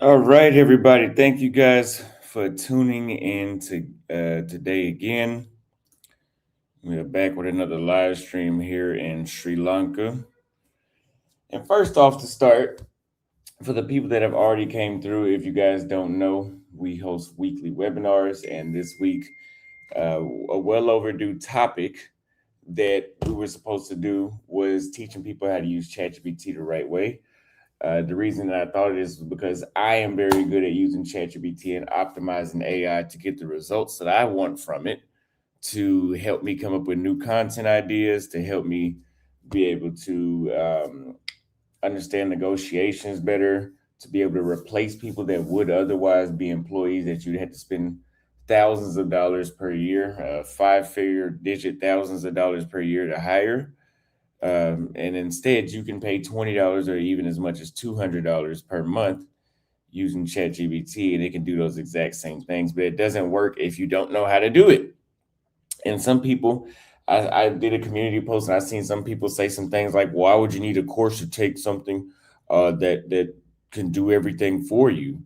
All right, everybody. Thank you guys for tuning in to today again. We are back with another live stream here in Sri Lanka. And first off, to start, for the people that have already came through, if you guys don't know, we host weekly webinars, and this week, a well overdue topic that we were supposed to do was teaching people how to use ChatGPT the right way. The reason that I thought it is because I am very good at using ChatGPT and optimizing AI to get the results that I want from it, to help me come up with new content ideas, to help me be able to understand negotiations better, to be able to replace people that would otherwise be employees that you'd have to spend thousands of dollars per year, five figure digit thousands of dollars per year to hire. And instead, you can pay $20 or even as much as $200 per month using ChatGPT, and it can do those exact same things. But it doesn't work if you don't know how to do it. And some people, I did a community post, and I've seen some people say some things like, "Why would you need a course to take something that can do everything for you?"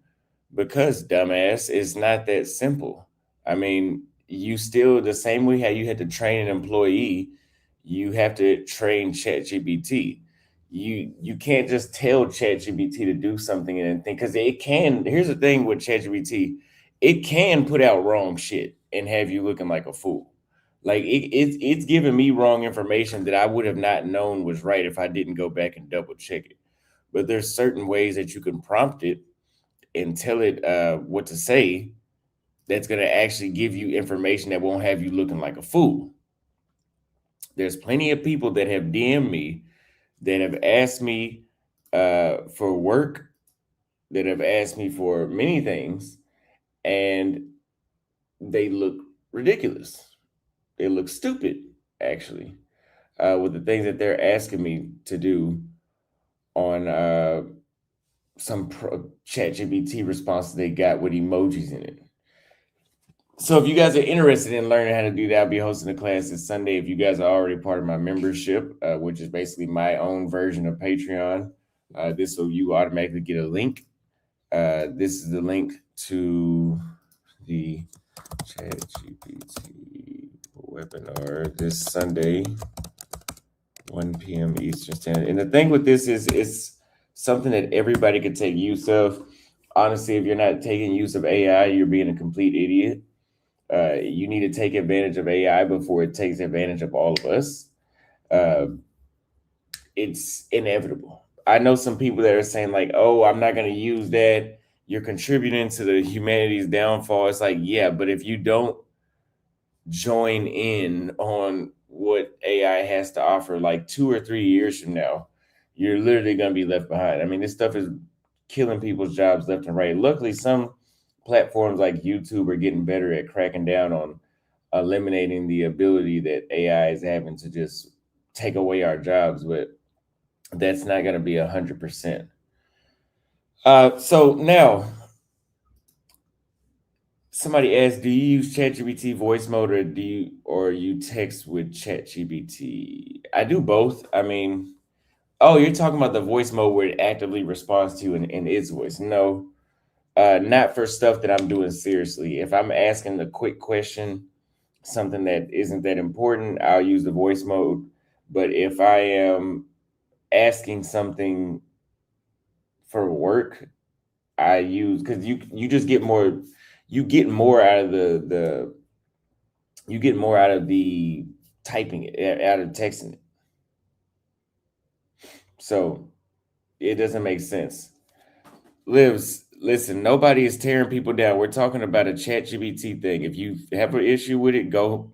Because, dumbass, it's not that simple. I mean, you still, the same way how you had to train an employee, you have to train ChatGPT. You can't just tell ChatGPT to do something and think, because it can. Here's the thing with ChatGPT, it can put out wrong shit and have you looking like a fool. Like it's giving me wrong information that I would have not known was right if I didn't go back and double check it. But there's certain ways that you can prompt it and tell it what to say that's going to actually give you information that won't have you looking like a fool. There's plenty of people that have DM'd me that have asked me for work, that have asked me for many things, and they look ridiculous. They look stupid, actually, with the things that they're asking me to do on some ChatGPT response they got with emojis in it. So if you guys are interested in learning how to do that, I'll be hosting a class this Sunday. If you guys are already part of my membership, which is basically my own version of Patreon, this will you automatically get a link. This is the link to the ChatGPT webinar this Sunday, 1 p.m. Eastern Standard. And the thing with this is it's something that everybody could take use of. Honestly, if you're not taking use of AI, you're being a complete idiot. You need to take advantage of AI before it takes advantage of all of us. It's inevitable. I know some people that are saying like, "Oh, I'm not going to use that. You're contributing to the humanity's downfall." It's like, yeah, but if you don't join in on what AI has to offer, like 2 or 3 years from now, you're literally going to be left behind. I mean, this stuff is killing people's jobs left and right. Luckily, some platforms like YouTube are getting better at cracking down on eliminating the ability that AI is having to just take away our jobs, but that's not going to be 100%. So now, somebody asked, "Do you use ChatGPT voice mode or you text with ChatGPT?" I do both. I mean, oh, you're talking about the voice mode where it actively responds to you in its voice. No, not for stuff that I'm doing seriously. If I'm asking a quick question, something that isn't that important, I'll use the voice mode. But if I am asking something for work, I use, because you just get more, you get more out of the you get more out of the typing it, out of texting it. So it doesn't make sense. Lives, listen, nobody is tearing people down. We're talking about a ChatGPT thing. If you have an issue with it, go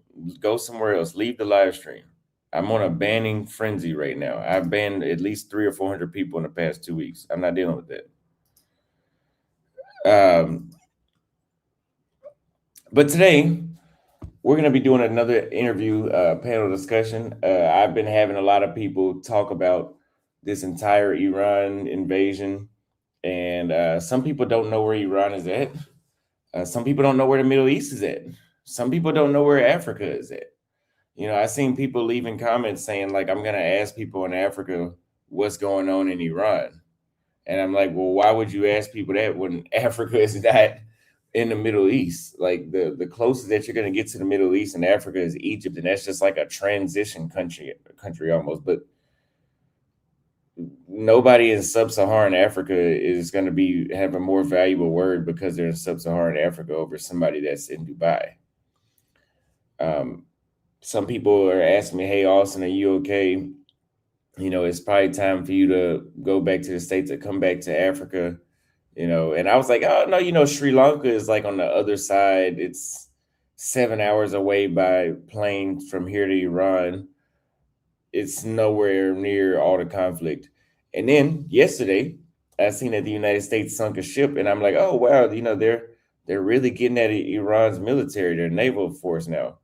somewhere else. Leave the live stream. I'm on a banning frenzy right now. I've banned at least 300 or 400 people in the past 2 weeks. I'm not dealing with that. But today we're going to be doing another interview panel discussion. I've been having a lot of people talk about this entire Iran invasion, and some people don't know where Iran is at. Some people don't know where the Middle East is at. Some people don't know where Africa is at. You know, I've seen people leaving comments saying, like, I'm going to ask people in Africa what's going on in Iran. And I'm like, well, why would you ask people that when Africa is not in the Middle East? Like, the closest that you're going to get to the Middle East and Africa is Egypt, and that's just like a transition country almost. But nobody in sub-Saharan Africa is going to have a more valuable word because they're in sub-Saharan Africa over somebody that's in Dubai. Some people are asking me, "Hey, Austin, are you okay? You know, it's probably time for you to go back to the States or come back to Africa." You know, and I was like, "Oh, no, you know, Sri Lanka is like on the other side. It's 7 hours away by plane from here to Iran. It's nowhere near all the conflict." And then yesterday, I seen that the United States sunk a ship, and I'm like, "Oh, wow, you know, they're really getting at Iran's military, their naval force now."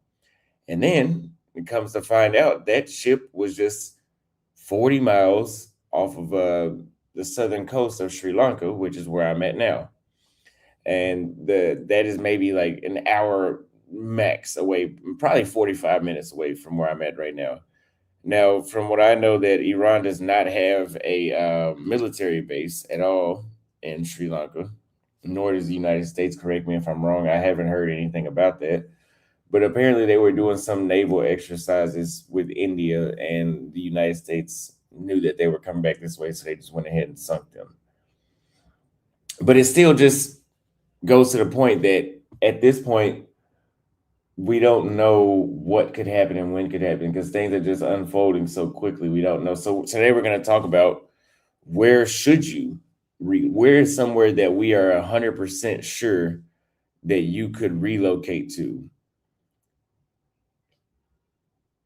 And then it comes to find out that ship was just 40 miles off of the southern coast of Sri Lanka, which is where I'm at now. And that is maybe like an hour max away, probably 45 minutes away from where I'm at right now. Now, from what I know, that Iran does not have a military base at all in Sri Lanka, nor does the United States. Correct me if I'm wrong. I haven't heard anything about that. But apparently, they were doing some naval exercises with India, and the United States knew that they were coming back this way, so they just went ahead and sunk them. But it still just goes to the point that at this point, we don't know what could happen and when could happen because things are just unfolding so quickly. We don't know. So today we're going to talk about where should you where is somewhere that we are 100% sure that you could relocate to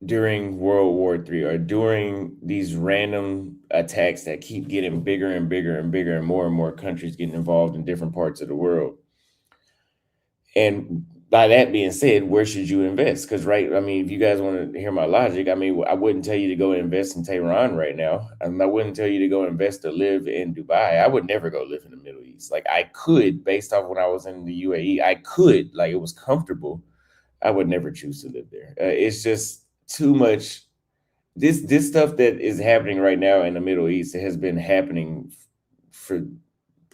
during World War III or during these random attacks that keep getting bigger and bigger and bigger and more countries getting involved in different parts of the world. And by that being said, where should you invest? Because, right, I mean, if you guys want to hear my logic, I mean, I wouldn't tell you to go invest in Tehran right now. I wouldn't tell you to go invest or live in Dubai. I would never go live in the Middle East. Like, I could, based off when I was in the UAE, I could, like, it was comfortable. I would never choose to live there. It's just too much. This stuff that is happening right now in the Middle East has been happening for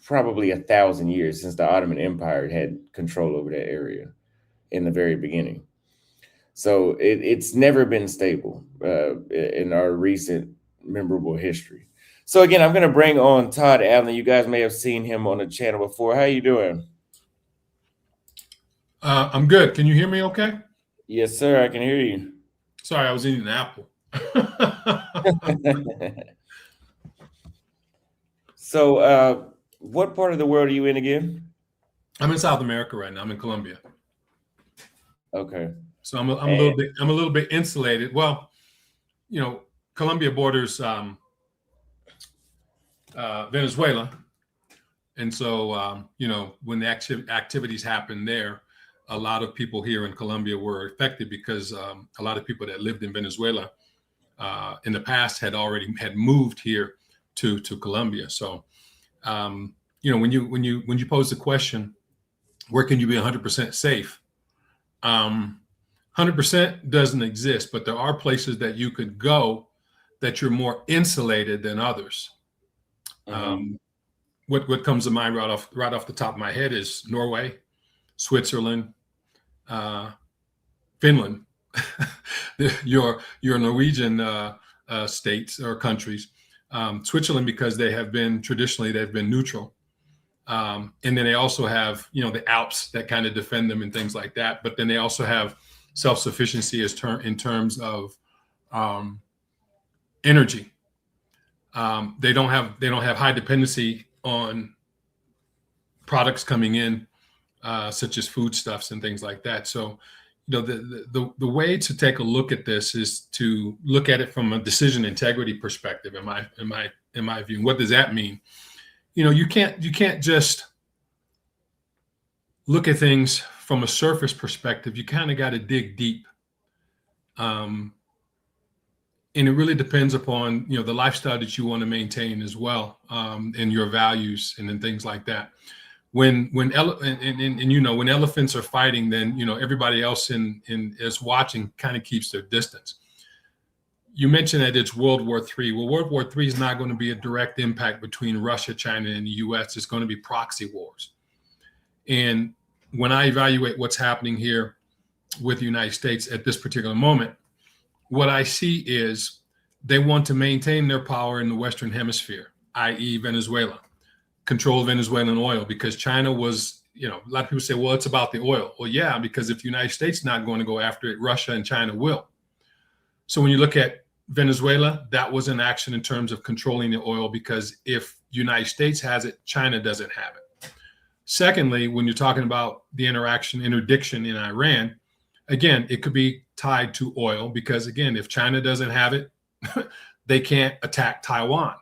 probably 1,000 years since the Ottoman Empire had control over that area in the very beginning. So it's never been stable in our recent memorable history. So again, I'm going to bring on Todd Allen. You guys may have seen him on the channel before. How you doing? I'm good. Can you hear me okay? Yes, sir. I can hear you. Sorry, I was eating an apple. So what part of the world are you in again? I'm in South America right now. I'm in Colombia. Okay. So I'm a little bit insulated. Well, you know, Colombia borders Venezuela, and so you know, when the activities happen there, a lot of people here in Colombia were affected because a lot of people that lived in Venezuela in the past had moved here to Colombia. So you know, when you pose the question, where can you be 100% safe? 100% doesn't exist, but there are places that you could go that you're more insulated than others. Mm-hmm. What comes to mind right off the top of my head is Norway, Switzerland, Finland, your Norwegian states or countries. Switzerland, because they've been neutral. And then they also have, you know, the Alps that kind of defend them and things like that. But then they also have self-sufficiency in terms of energy. They don't have high dependency on products coming in, such as foodstuffs and things like that. So, you know, the way to take a look at this is to look at it from a decision integrity perspective. In my view, what does that mean? You know, you can't just look at things from a surface perspective. You kind of got to dig deep. And it really depends upon, you know, the lifestyle that you want to maintain as well, and your values and then things like that. When you know, when elephants are fighting, then, you know, everybody else is watching kind of keeps their distance. You mentioned that it's World War III. Well, World War III is not going to be a direct impact between Russia, China, and the U.S. It's going to be proxy wars. And when I evaluate what's happening here with the United States at this particular moment, what I see is they want to maintain their power in the Western Hemisphere, i.e. Venezuela, control Venezuelan oil, because China was, you know, a lot of people say, well, it's about the oil. Well, yeah, because if the United States is not going to go after it, Russia and China will. So when you look at Venezuela, that was an action in terms of controlling the oil, because if the United States has it, China doesn't have it. Secondly, when you're talking about the interdiction in Iran, again, it could be tied to oil, because again, if China doesn't have it, they can't attack Taiwan.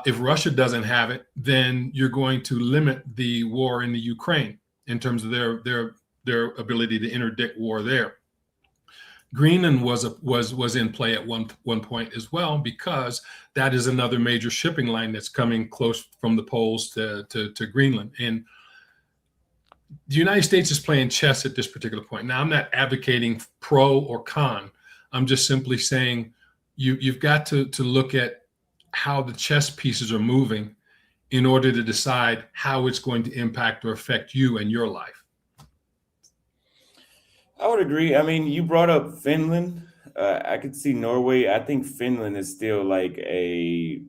If Russia doesn't have it, then you're going to limit the war in the Ukraine in terms of their ability to interdict war there. Greenland was in play at one point as well, because that is another major shipping line that's coming close from the poles to Greenland. And the United States is playing chess at this particular point. Now, I'm not advocating pro or con. I'm just simply saying you've got to look at how the chess pieces are moving in order to decide how it's going to impact or affect you and your life. I would agree. I mean, you brought up Finland. I could see Norway. I think Finland is still like a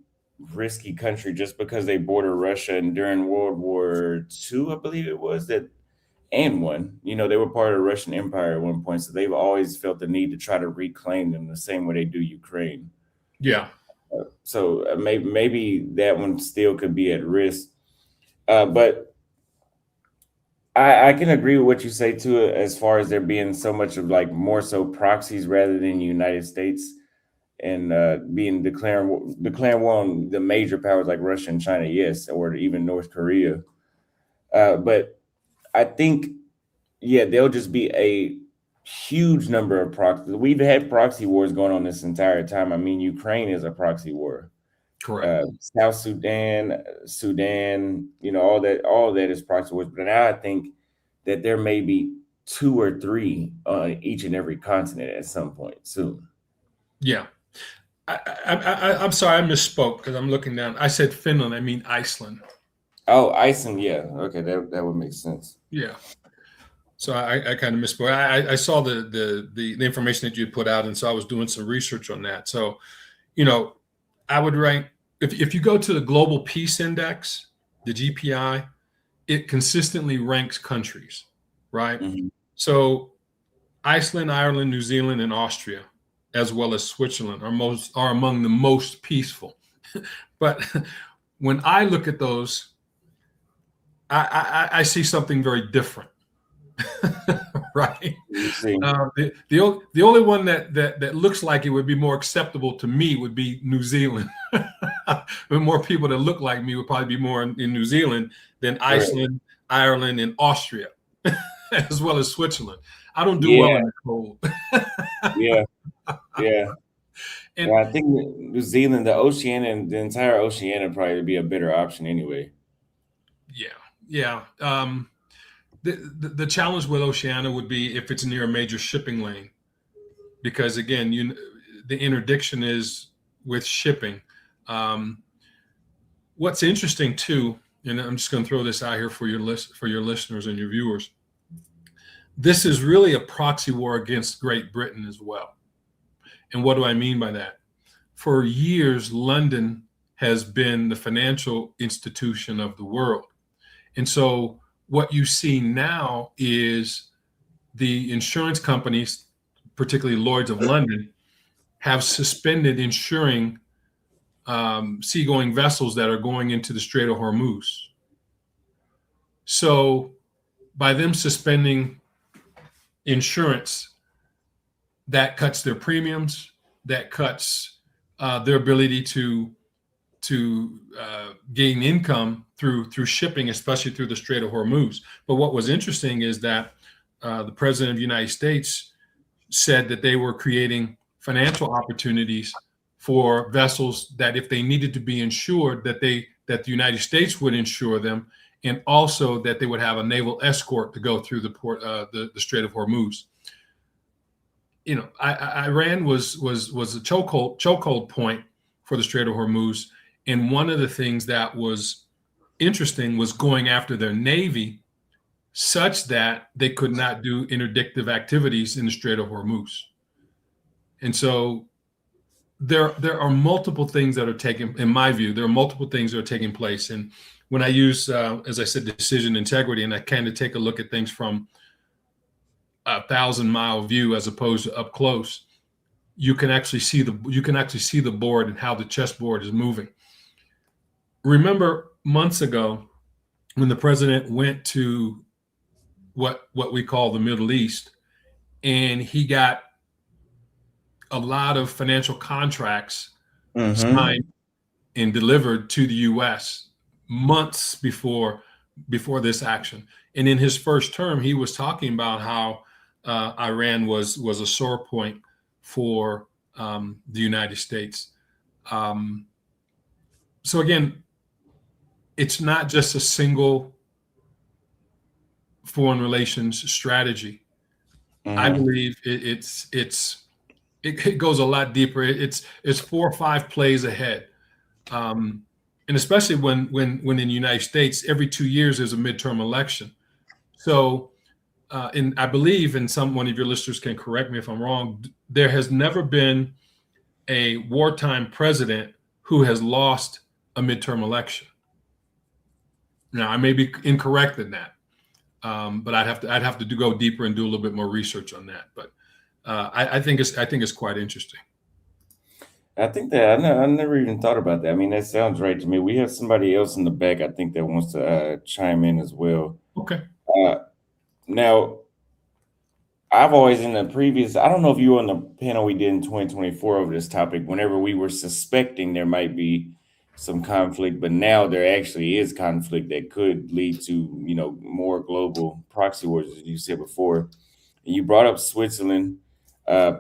risky country just because they border Russia, and during World War II, I believe it was that, and one, they were part of the Russian Empire at one point, so they've always felt the need to try to reclaim them the same way they do Ukraine. Yeah. So maybe that one still could be at risk. But I can agree with what you say too, as far as there being so much of like more so proxies rather than United States, and being declaring war on the major powers like Russia and China, yes, or even North Korea. But I think, yeah, there'll just be a huge number of proxies. We've had proxy wars going on this entire time. I mean, Ukraine is a proxy war. Correct. South Sudan, all that is proxy wars. But now I think that there may be 2 or 3 on each and every continent at some point soon. Yeah. I'm sorry, I misspoke because I'm looking down. I said Finland. I mean Iceland. Oh, Iceland, yeah. Okay, that would make sense. Yeah. So I kind of misspoke. I saw the information that you put out, and so I was doing some research on that. So, I would rank, if you go to the Global Peace Index, the GPI, it consistently ranks countries, right? Mm-hmm. So Iceland, Ireland, New Zealand, and Austria, as well as Switzerland, are among the most peaceful. But when I look at those, I see something very different. Right. The only one that looks like it would be more acceptable to me would be New Zealand. But more people that look like me would probably be more in New Zealand than Iceland, right, Ireland, and Austria, as well as Switzerland. I don't do well in the cold. Yeah. And well, I think New Zealand, the entire Oceania probably would be a better option anyway. Yeah. The challenge with Oceania would be if it's near a major shipping lane, because again, the interdiction is with shipping. What's interesting too, and I'm just going to throw this out here for your listeners and your viewers. This is really a proxy war against Great Britain as well. And what do I mean by that? For years, London has been the financial institution of the world. And so what you see now is the insurance companies, particularly Lloyd's of London, have suspended insuring seagoing vessels that are going into the Strait of Hormuz. So by them suspending insurance, that cuts their premiums, that cuts their ability to gain income through shipping, especially through the Strait of Hormuz. But what was interesting is that the president of the United States said that they were creating financial opportunities for vessels that, if they needed to be insured, that the United States would insure them, and also that they would have a naval escort to go through the Strait of Hormuz. Iran was a chokehold point for the Strait of Hormuz. And one of the things that was interesting was going after their navy such that they could not do interdictive activities in the Strait of Hormuz. And so there are multiple things that are taking, in my view, there are multiple things that are taking place. And when I use, as I said, decision integrity, and I kind of take a look at things from a 1,000-mile view as opposed to up close, you can actually see the board and how the chessboard is moving. Remember months ago when the president went to what we call the Middle East, and he got a lot of financial contracts signed and delivered to the U.S. months before this action. And in his first term, he was talking about how Iran was a sore point for the United States. So again, it's not just a single foreign relations strategy. I Mm-hmm. believe it goes a lot deeper. It's 4 or 5 plays ahead, and especially when in the United States, every 2 years there's a midterm election. So, and I believe, and one of your listeners can correct me if I'm wrong, there has never been a wartime president who has lost a midterm election. Now, I may be incorrect in that, but I'd have to go deeper and do a little bit more research on that. But I think it's quite interesting. I think that I never even thought about that. I mean, that sounds right to me. We have somebody else in the back, I think, that wants to chime in as well. Okay. Now, I've always in the previous, I don't know if you were on the panel we did in 2024 over this topic, whenever we were suspecting there might be some conflict, but now there actually is conflict that could lead to, more global proxy wars, as you said before. And you brought up Switzerland.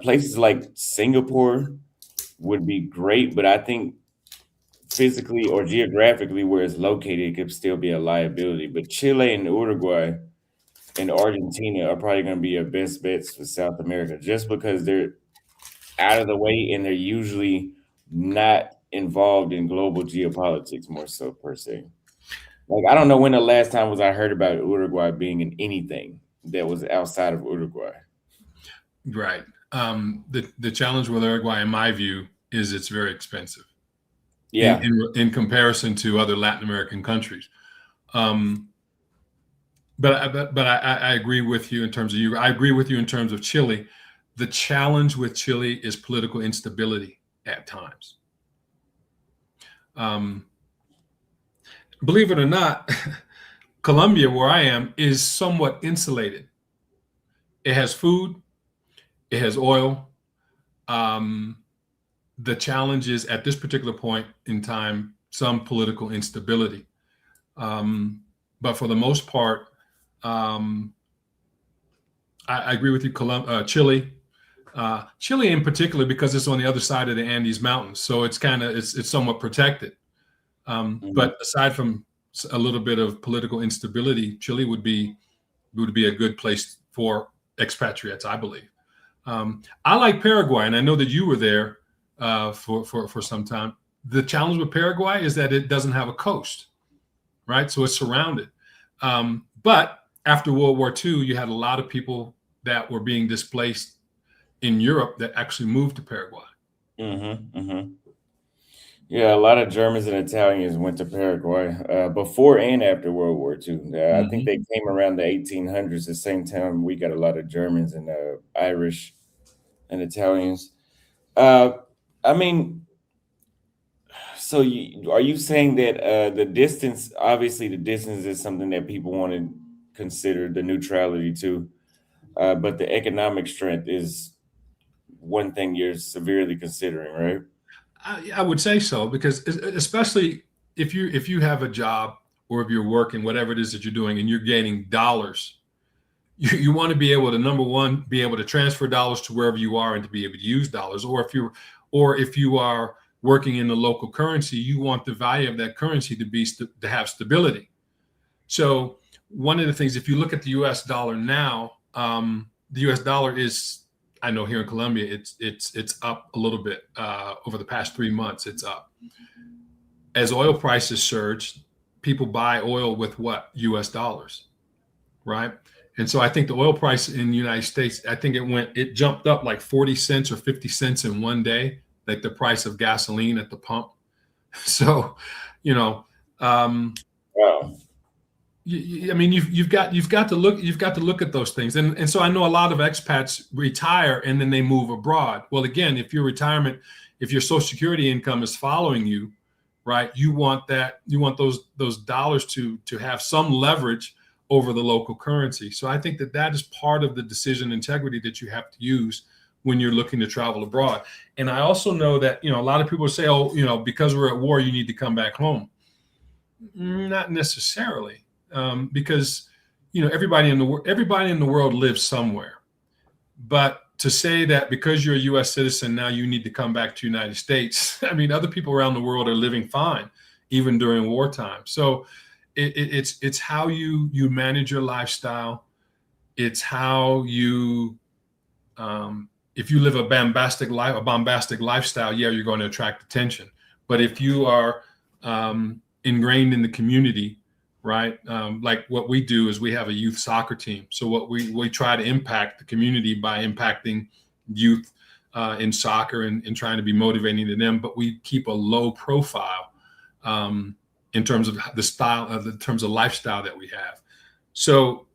Places like Singapore would be great, but I think physically or geographically where it's located, it could still be a liability. But Chile and Uruguay and Argentina are probably going to be your best bets for South America just because they're out of the way and they're usually not involved in global geopolitics more so per se. Like, I don't know when the last time was I heard about Uruguay being in anything that was outside of Uruguay. Right. The challenge with Uruguay, in my view, is it's very expensive. Yeah. In comparison to other Latin American countries. But I agree with you in terms of you. I agree with you in terms of Chile. The challenge with Chile is political instability at times. Believe it or not, Colombia, where I am, is somewhat insulated. It has food, it has oil. The challenge is at this particular point in time, some political instability. But for the most part, I agree with you. Chile, Chile in particular, because it's on the other side of the Andes Mountains, so it's somewhat protected. But aside from a little bit of political instability, Chile would be a good place for expatriates, I believe. I like Paraguay, and I know that you were there for some time. The challenge with Paraguay is that it doesn't have a coast, right? So it's surrounded. But after World War II, you had a lot of people that were being displaced in Europe that actually moved to Paraguay. Yeah, a lot of Germans and Italians went to Paraguay before and after World War II. I think they came around the 1800s, the same time we got a lot of Germans and Irish and Italians. I mean, so are you saying that the distance, obviously the distance is something that people want to consider, the neutrality too, but the economic strength is one thing you're severely considering, right? I would say so, because especially if you have a job or if you're working, whatever it is that you're doing, and you're gaining dollars, you want to be able to, number one, be able to transfer dollars to wherever you are and to be able to use dollars. Or if you are working in the local currency, you want the value of that currency to have stability. So one of the things, if you look at the U.S. dollar now, the U.S. dollar is, I know here in Colombia, it's up a little bit over the past 3 months. It's up. As oil prices surge, people buy oil with what? U.S. dollars, right? And so I think the oil price in the United States, I think it jumped up like 40 cents or 50 cents in one day, like the price of gasoline at the pump. So, Wow. I mean, you've got to look at those things, and so I know a lot of expats retire and then they move abroad. Well, again, if your Social Security income is following you, right, you want those dollars to have some leverage over the local currency. So I think that is part of the decision integrity that you have to use when you're looking to travel abroad. And I also know that a lot of people say, oh, because we're at war, you need to come back home. Not necessarily. Because everybody in the world lives somewhere, But to say that because you're a U.S. citizen, now you need to come back to the United States. I mean, other people around the world are living fine, even during wartime. So it's how you manage your lifestyle. It's how you, if you live a bombastic lifestyle, yeah, you're going to attract attention. But if you are ingrained in the community, right? Like what we do is we have a youth soccer team. So what we try to impact the community by impacting youth in soccer and trying to be motivating to them. But we keep a low profile in terms of the style, in terms of lifestyle that we have. So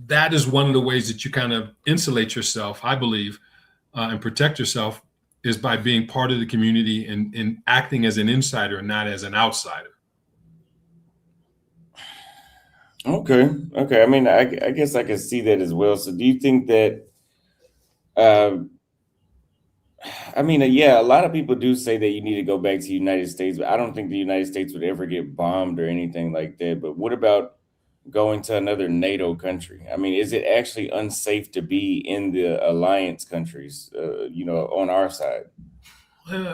that is one of the ways that you kind of insulate yourself, I believe, and protect yourself, is by being part of the community and acting as an insider and not as an outsider. Okay. I mean, I guess I can see that as well. So do you think that, I mean, yeah, a lot of people do say that you need to go back to the United States, but I don't think the United States would ever get bombed or anything like that. But what about going to another NATO country? I mean, is it actually unsafe to be in the alliance countries, on our side?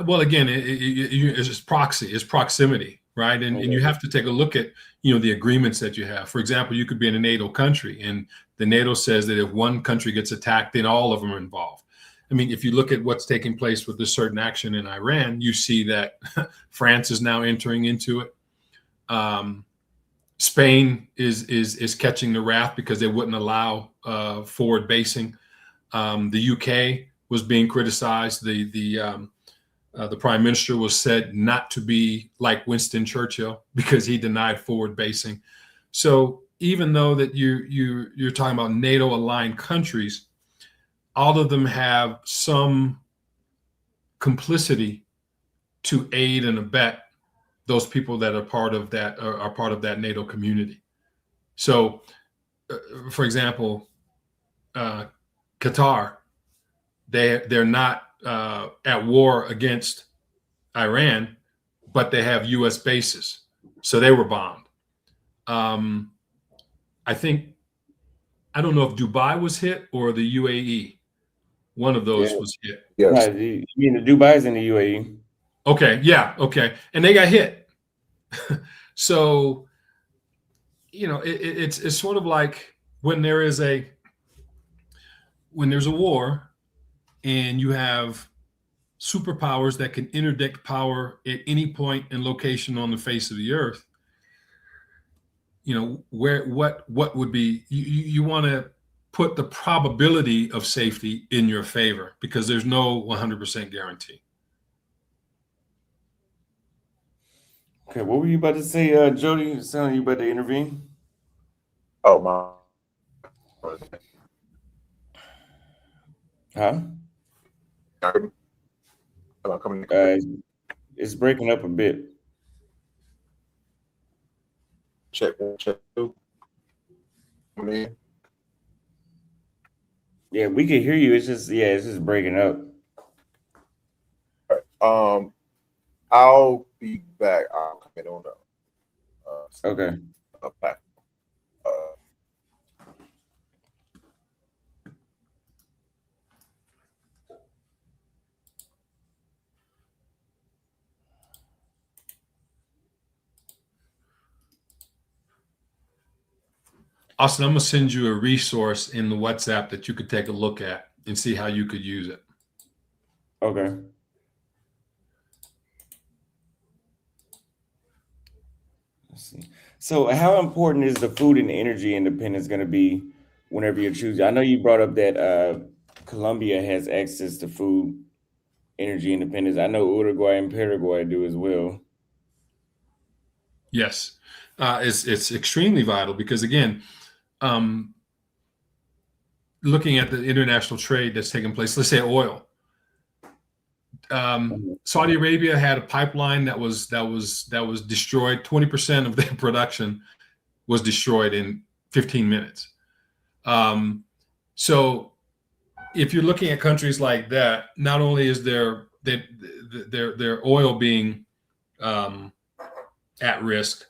Well, again, it's just proxy, it's proximity, right? And you Okay. have to take a look at, the agreements that you have. For example, you could be in a NATO country, and the NATO says that if one country gets attacked, then all of them are involved. I mean, if you look at what's taking place with this certain action in Iran, you see that France is now entering into it. Spain is catching the wrath because they wouldn't allow forward basing. The UK was being criticized. The prime minister was said not to be like Winston Churchill because he denied forward basing. So even though that you're talking about NATO aligned countries, all of them have some complicity to aid and abet those people that are part of that NATO community. So, for example, Qatar, they're not at war against Iran, but they have U.S. bases, so they were bombed. I don't know if Dubai was hit or the UAE. One of those Yeah. was hit. Right. Yes. You mean the Dubai's in the UAE? Okay, yeah, okay, and they got hit. So, it's sort of like when there's a war and you have superpowers that can interdict power at any point and location on the face of the earth. What would be, you want to put the probability of safety in your favor because there's no 100% guarantee. Okay, what were you about to say, Jody? It sounded like you about to intervene. Oh my. Huh? Am I coming? It's breaking up a bit. Check 1, check 2. Coming in. Yeah, we can hear you. It's just breaking up. All right. I'll be back. I'll come in on the Okay. back. Austin, I'm going to send you a resource in the WhatsApp that you could take a look at and see how you could use it. Okay. Let's see. So how important is the food and energy independence going to be whenever you're choosing? I know you brought up that Colombia has access to food energy independence. I know Uruguay and Paraguay do as well. Yes, it's extremely vital because, again, looking at the international trade that's taking place, let's say oil. Saudi Arabia had a pipeline that was destroyed. 20% of their production was destroyed in 15 minutes. So if you're looking at countries like that, not only is their oil being at risk,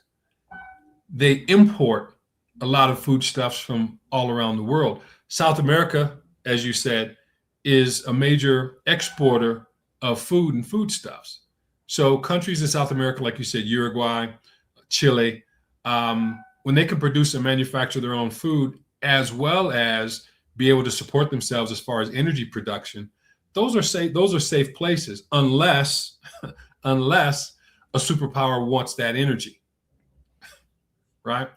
they import a lot of foodstuffs from all around the world. South America, as you said, is a major exporter of food and foodstuffs. So countries in South America, like you said, Uruguay, Chile, when they can produce and manufacture their own food, as well as be able to support themselves as far as energy production, those are safe places, unless unless a superpower wants that energy, right?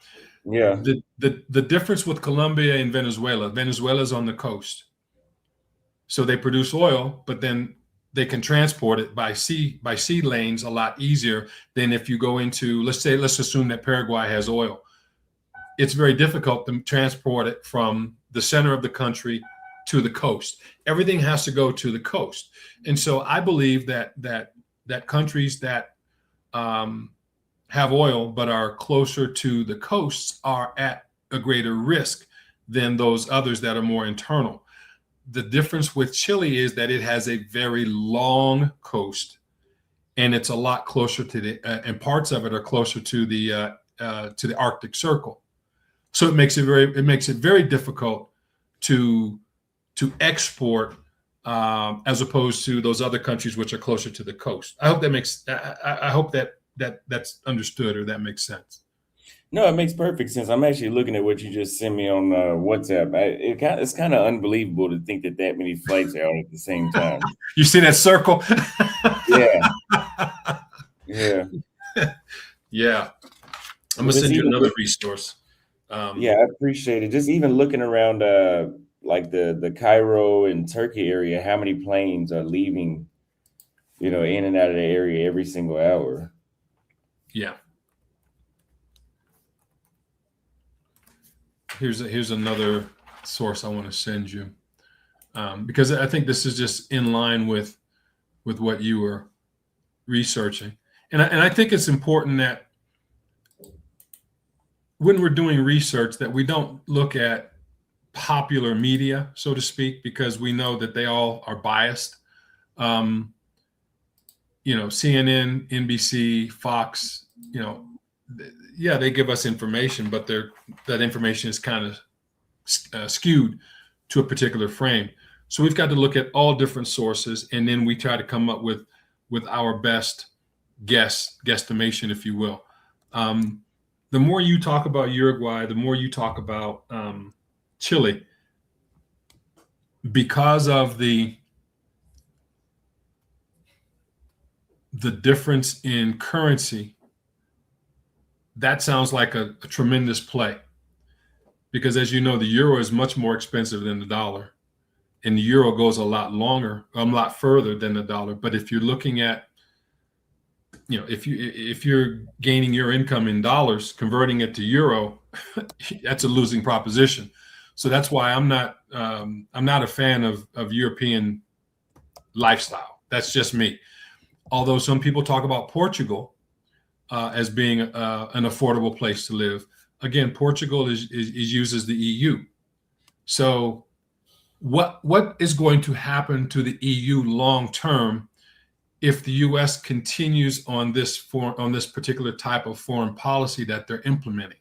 Yeah. The difference with Colombia and Venezuela's on the coast, so they produce oil, but then they can transport it by sea lanes a lot easier than if you go into, let's assume that Paraguay has oil. It's very difficult to transport it from the center of the country to the coast. Everything has to go to the coast. And so I believe that countries that have oil but are closer to the coasts are at a greater risk than those others that are more internal. The difference with Chile is that it has a very long coast, and it's a lot closer to the and parts of it are closer to the Arctic Circle. So it makes it very difficult to export as opposed to those other countries which are closer to the coast. I hope that makes I hope that's understood, or that makes sense. No, it makes perfect sense. I'm actually looking at what you just sent me on WhatsApp. It's kind of unbelievable to think that many flights are out at the same time. You see that circle? Yeah. Yeah. Yeah. I'm gonna send you another resource. Yeah, I appreciate it. Just even looking around like the Cairo and Turkey area, how many planes are leaving, in and out of the area every single hour. Yeah. Here's another source I want to send you, because I think this is just in line with what you were researching, and I think it's important that when we're doing research that we don't look at popular media, so to speak, because we know that they all are biased. CNN, NBC, Fox, yeah, they give us information, but that information is kind of skewed to a particular frame. So we've got to look at all different sources, and then we try to come up with our best guesstimation, if you will. The more you talk about Uruguay, the more you talk about Chile, because of the difference in currency. That sounds like a tremendous play, because as you know, the euro is much more expensive than the dollar, and the euro goes a lot further than the dollar. But if you're looking at, if you're gaining your income in dollars, converting it to euro, that's a losing proposition. So that's why I'm not a fan of European lifestyle. That's just me. Although some people talk about Portugal as being an affordable place to live. Again, Portugal is uses the EU. So what is going to happen to the EU long term if the US continues on this particular type of foreign policy that they're implementing?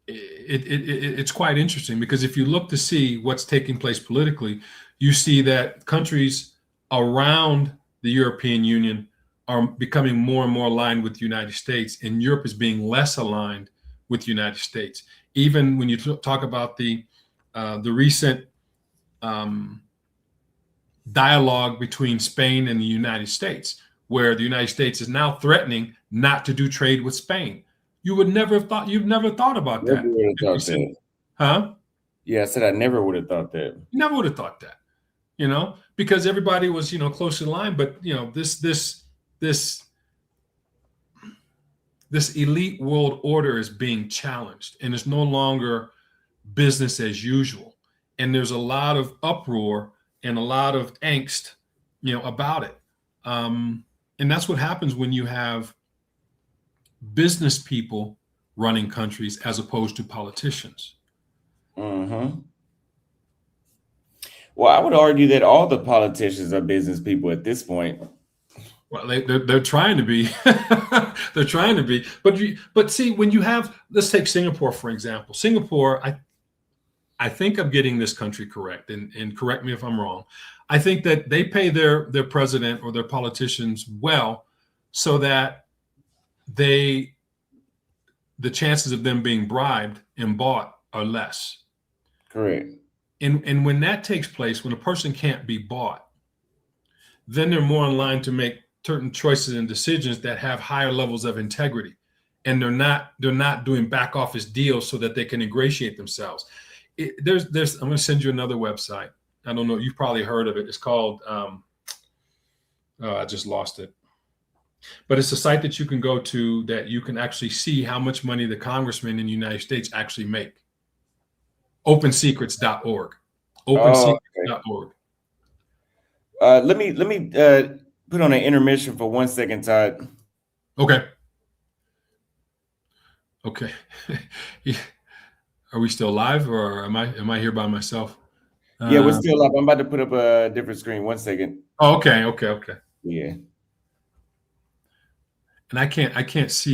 It's quite interesting, because if you look to see what's taking place politically, you see that countries around the European Union are becoming more and more aligned with the United States, and Europe is being less aligned with the United States. Even when you talk about the recent dialogue between Spain and the United States, where the United States is now threatening not to do trade with Spain. You've never thought about that. Never would have thought that. Huh? Yeah, I said I never would have thought that. Never would have thought that. Because everybody was, close in line, but this elite world order is being challenged, and it's no longer business as usual. And there's a lot of uproar and a lot of angst, about it. And that's what happens when you have business people running countries as opposed to politicians. Mm-hmm. Well, I would argue that all the politicians are business people at this point. Well, they're trying to be. They're trying to be. But see, when you have, let's take Singapore, for example. Singapore, I think I'm getting this country correct, and correct me if I'm wrong. I think that they pay their president or their politicians well, so that the chances of them being bribed and bought are less. Correct. And when that takes place, when a person can't be bought, then they're more in line to make certain choices and decisions that have higher levels of integrity, and they're not doing back office deals so that they can ingratiate themselves. There's I'm going to send you another website. I don't know, you've probably heard of it. It's called I just lost it, but it's a site that you can go to that you can actually see how much money the congressmen in the United States actually make. Opensecrets.org. Opensecrets.org. Let me put on an intermission for 1 second, Todd. Okay. Are we still live, or am I here by myself? Yeah, we're still live. I'm about to put up a different screen. 1 second. Oh, okay. Yeah. And I can't see.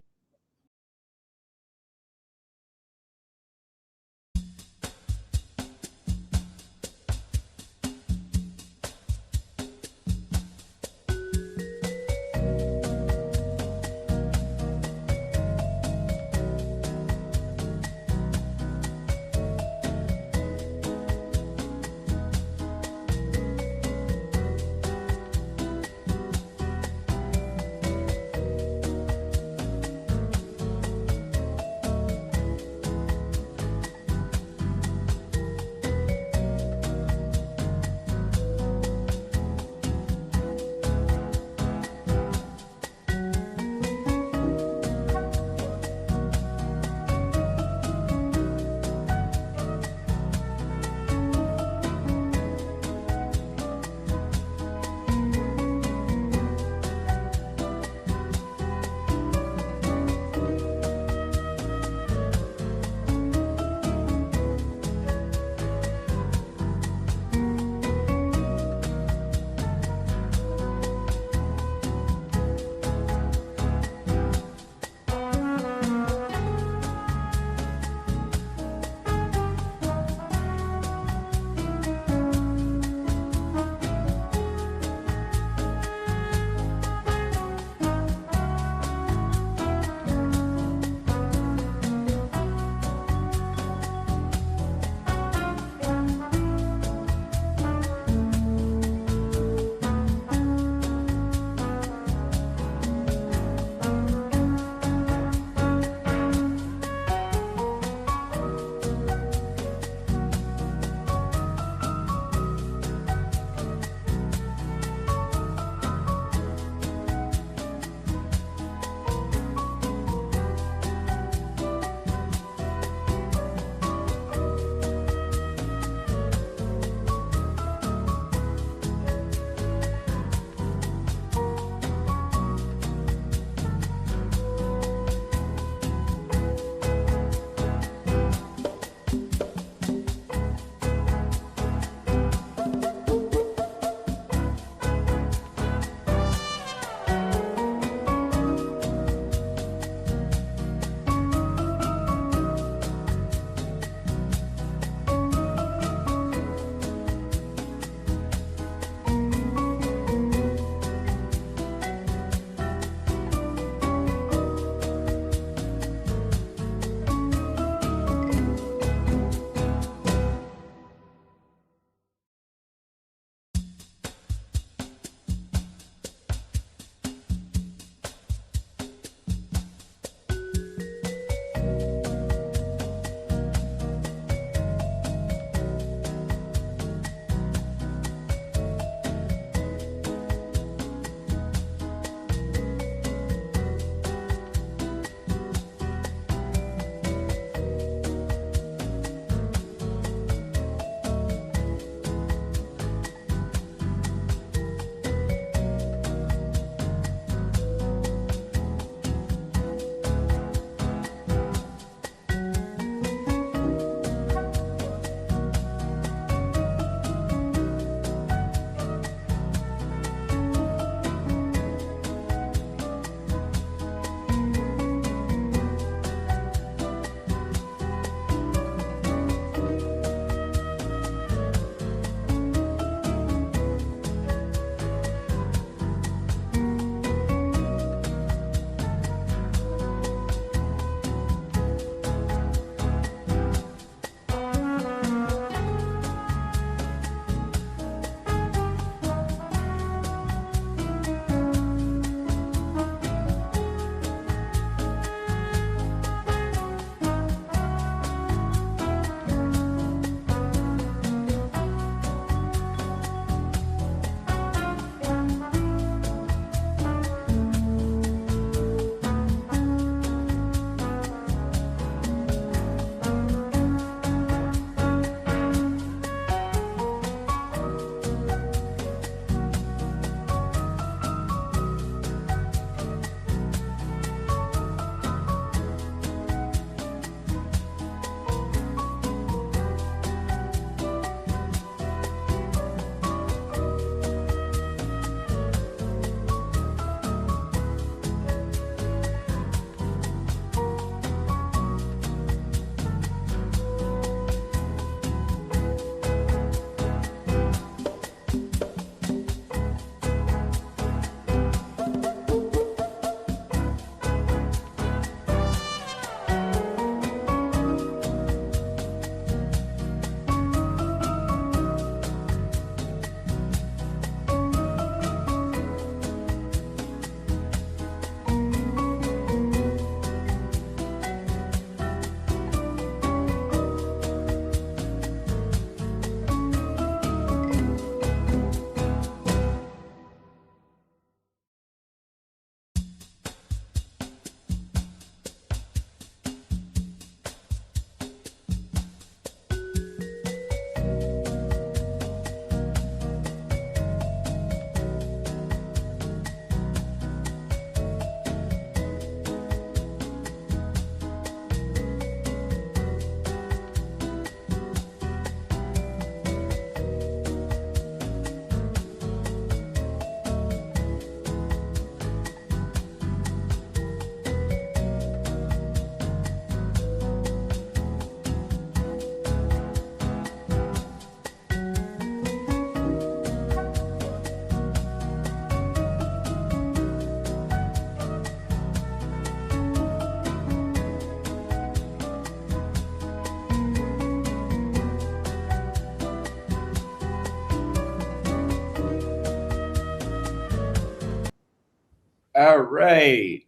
All right.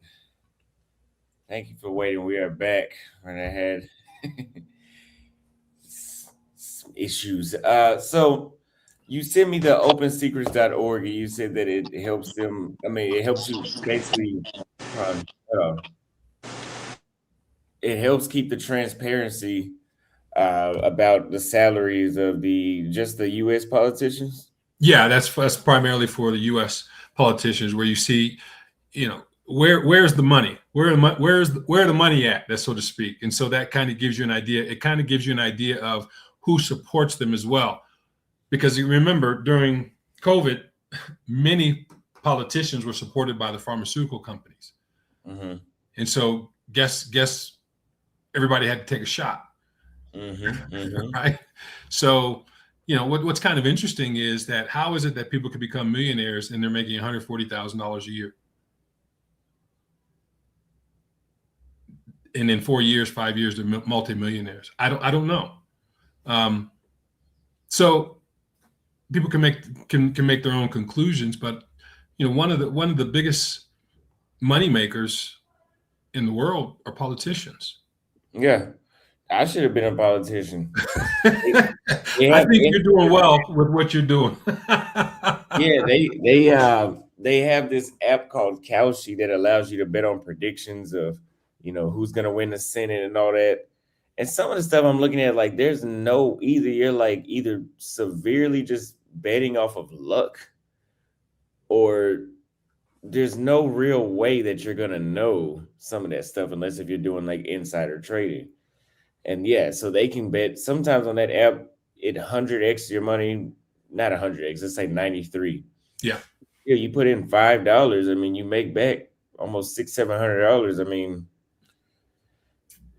Thank you for waiting. We are back. When I had some issues. So you sent me the opensecrets.org and you said that it helps them. I mean, it helps you basically. Uh, it helps keep the transparency about the salaries of the U.S. politicians. Yeah, that's primarily for the U.S. politicians, where you see, where's the money, where the money at, that so to speak, and so that kind of gives you an idea. It kind of gives you an idea of who supports them as well, because you remember during COVID, many politicians were supported by the pharmaceutical companies, and so guess everybody had to take a shot, right? So. What's kind of interesting is that how is it that people can become millionaires and they're making $140,000 a year? And in 4 years, 5 years, they're multimillionaires. I don't know. So people can make their own conclusions, but one of the biggest money makers in the world are politicians. Yeah. I should have been a politician. I think you're doing well with what you're doing. Yeah, they have this app called Kalshi that allows you to bet on predictions of who's gonna win the Senate and all that. And some of the stuff I'm looking at, like there's either severely just betting off of luck, or there's no real way that you're gonna know some of that stuff unless if you're doing like insider trading. And yeah, so they can bet sometimes on that app, it 100x your money, not 100x, let's say 93. Yeah. Yeah, you put in $5. I mean, you make back almost $600-700. I mean,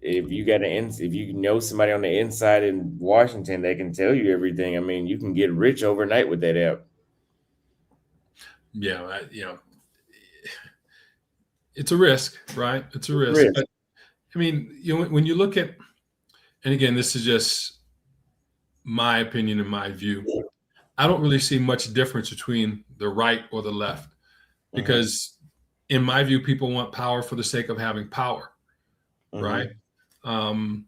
if you know somebody on the inside in Washington, they can tell you everything. I mean, you can get rich overnight with that app. Yeah, it's a risk, right? It's a risk. But I mean, when you look at, and again, this is just my opinion and my view, I don't really see much difference between the right or the left, because in my view, people want power for the sake of having power, right? The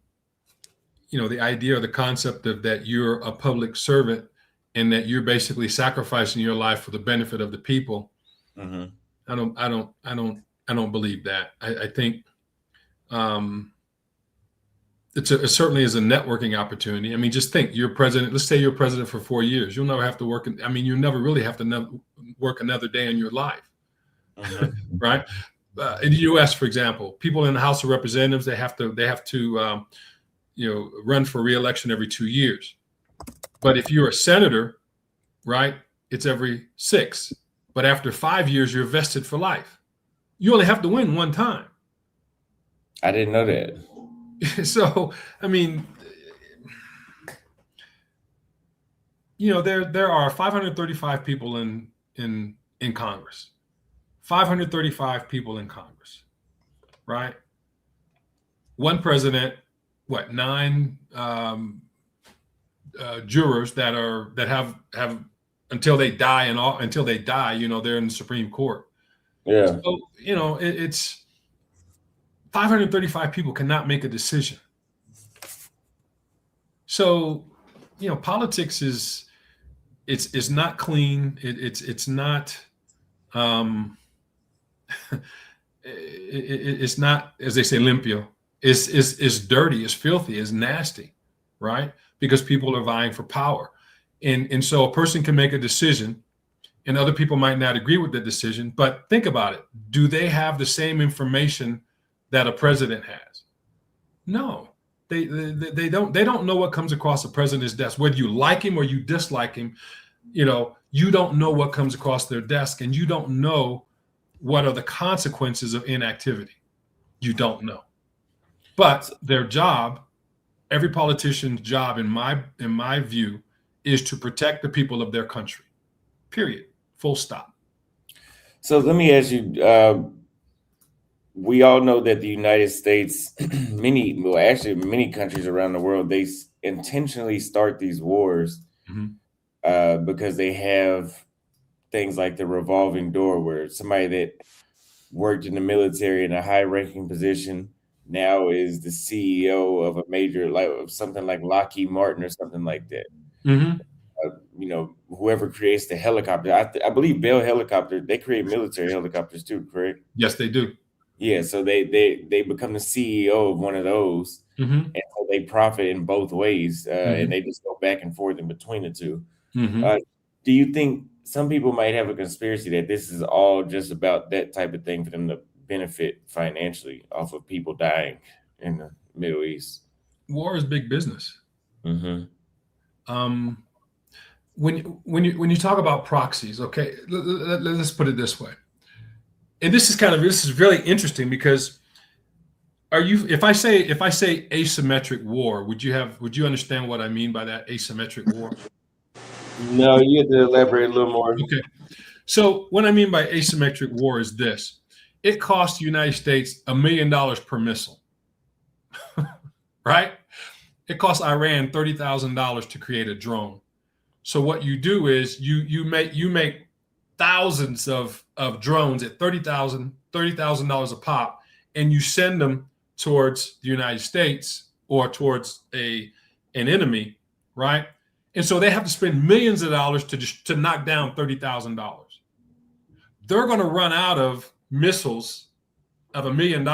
idea or the concept of that you're a public servant and that you're basically sacrificing your life for the benefit of the people. I don't believe that. I think it certainly is a networking opportunity. I mean, just think, you're president. Let's say you're president for 4 years. You'll never have to work. You never really have to work another day in your life, right? In the U.S., for example, people in the House of Representatives, they have to run for re-election every 2 years. But if you're a senator, right, it's every 6. But after 5 years, you're vested for life. You only have to win one time. I didn't know that. So, I mean, there are 535 people in Congress. 535 people in Congress, right? One president, 9 jurors that have until they die they're in the Supreme Court. Yeah. So, it's 535 people cannot make a decision. So, politics is not clean. It's not it's not, as they say, limpio. It's dirty, it's filthy, it's nasty, right? Because people are vying for power. And so a person can make a decision and other people might not agree with the decision, but think about it. Do they have the same information that a president has? No, they don't know what comes across the president's desk. Whether you like him or you dislike him, you don't know what comes across their desk, and you don't know what are the consequences of inactivity. You don't know. But their job, every politician's job, in my view, is to protect the people of their country. Period. Full stop. So let me ask you, we all know that the United States, many countries around the world, they intentionally start these wars because they have things like the revolving door, where somebody that worked in the military in a high-ranking position, now is the CEO of a major, like something like Lockheed Martin or something like that. Mm-hmm. Whoever creates the helicopter, I believe Bell Helicopter, they create military helicopters too, correct? Yes, they do. Yeah, so they become the CEO of one of those, Mm-hmm. and so they profit in both ways, Mm-hmm. and they just go back and forth in between the two. Mm-hmm. Do you think some people might have a conspiracy that this is all just about that type of thing for them to benefit financially off of people dying in the Middle East? War is big business. Mm-hmm. When you talk about proxies, okay, let's put it this way. And this is really interesting because if I say asymmetric war, would you understand what I mean by that, asymmetric war? No, you have to elaborate a little more. Okay. So what I mean by asymmetric war is this. It costs the United States $1 million per missile. Right? It costs Iran $30,000 to create a drone. So what you do is you make thousands of drones at $30,000 a pop, and you send them towards the United States or towards an enemy, right? And so they have to spend millions of dollars to knock down $30,000. They're going to run out of missiles of $1 million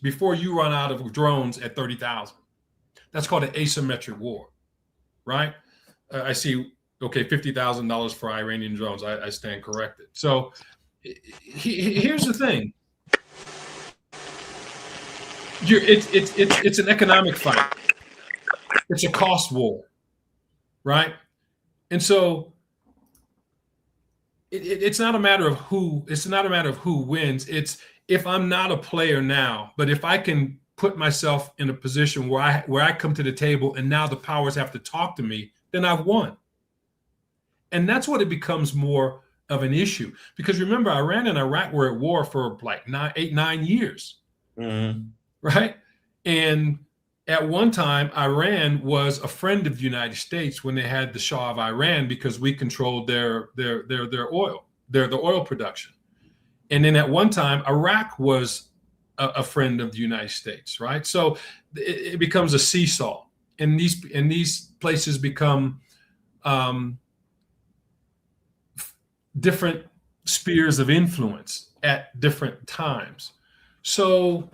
before you run out of drones at 30,000. That's called an asymmetric war, right? I see. Okay, $50,000 for Iranian drones. I stand corrected. So here's the thing. It's an economic fight. It's a cost war, right? And so it's not a matter of who. It's not a matter of who wins. It's if I'm not a player now, but if I can put myself in a position where I come to the table and now the powers have to talk to me, then I've won. And that's what it becomes more of an issue. Because remember, Iran and Iraq were at war for like 9 years, Mm-hmm. right? And at one time, Iran was a friend of the United States when they had the Shah of Iran because we controlled their oil, the oil production. And then at one time, Iraq was a friend of the United States, right? So it becomes a seesaw, and these places become different spheres of influence at different times. So,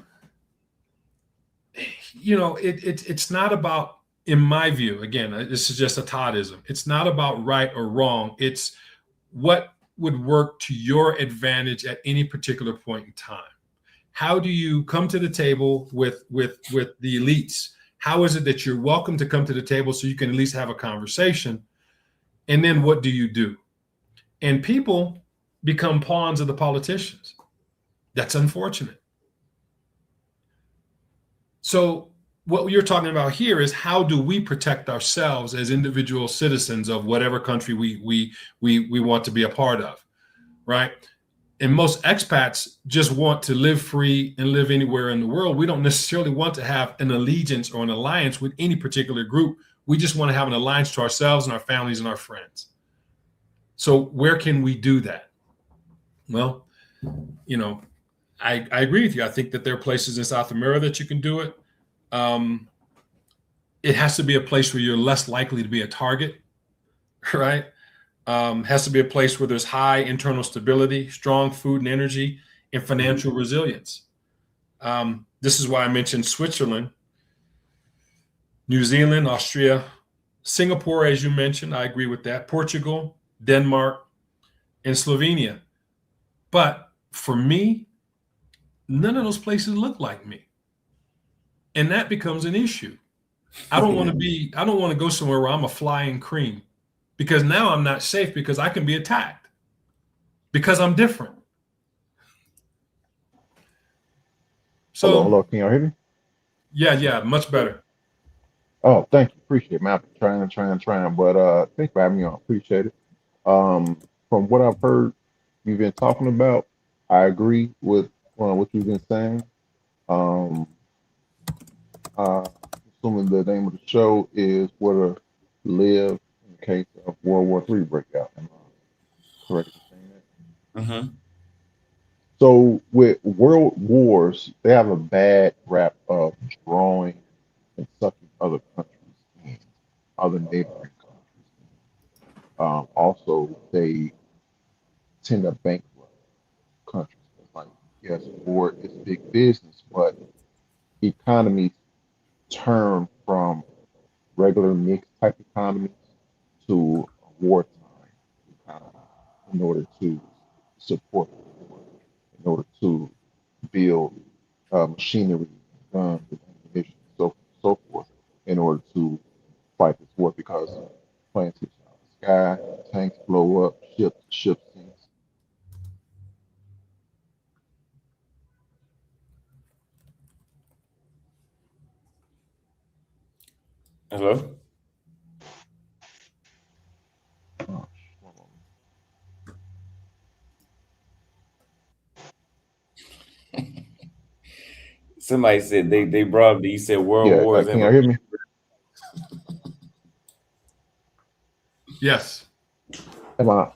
it's not about, in my view, again, this is just a Toddism. It's not about right or wrong. It's what would work to your advantage at any particular point in time. How do you come to the table with the elites? How is it that you're welcome to come to the table so you can at least have a conversation? And then what do you do? And people become pawns of the politicians. That's unfortunate. So what you're talking about here is how do we protect ourselves as individual citizens of whatever country we want to be a part of, right? And most expats just want to live free and live anywhere in the world. We don't necessarily want to have an allegiance or an alliance with any particular group. We just want to have an alliance to ourselves and our families and our friends. So where can we do that? Well, I agree with you. I think that there are places in South America that you can do it. It has to be a place where you're less likely to be a target, right? Has to be a place where there's high internal stability, strong food and energy, and financial resilience. This is why I mentioned Switzerland, New Zealand, Austria, Singapore, as you mentioned. I agree with that. Portugal, Denmark, and Slovenia. But for me, none of those places look like me. And that becomes an issue. I don't want to go somewhere where I'm a flying cream, because now I'm not safe because I can be attacked because I'm different. So, hello, can y'all hear me? Yeah, much better. Oh, thank you. Appreciate it, man. I'm trying. But thanks for having me on. Appreciate it. From what I've heard you've been talking about, I agree with what you've been saying. Assuming the name of the show is Where to Live in case of World War III breakout. Am I correct in saying that? Mm-hmm. So with world wars, they have a bad rap of drawing and sucking other countries in, other neighboring countries. Also, they tend to bankrupt countries. It's like, yes, war is big business, but economies turn from regular mixed type economies to a wartime economy in order to support the war, in order to build machinery, guns, and ammunition, so forth, in order to fight this war because planes hit out of the sky, tanks blow up, ships sinks. Hello. Oh, hold on. Somebody said they brought up. You said World Yeah, Wars can and y'all hear me? Yes. Am I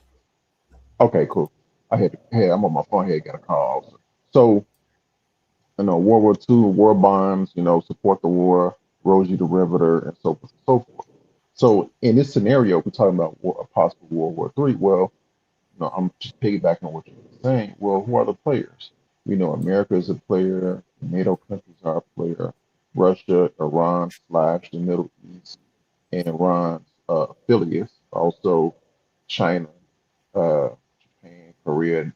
okay? Cool. I'm on my phone here. Got a call. Also. So World War II, war bonds. Support the war, Rosie the Riveter, and so forth and so forth. So in this scenario, we're talking about a possible World War III. Well, I'm just piggybacking on what you were saying. Well, who are the players? We know America is a player, NATO countries are a player, Russia, Iran slash the Middle East, and Iran's affiliates, also China, Japan, Korea,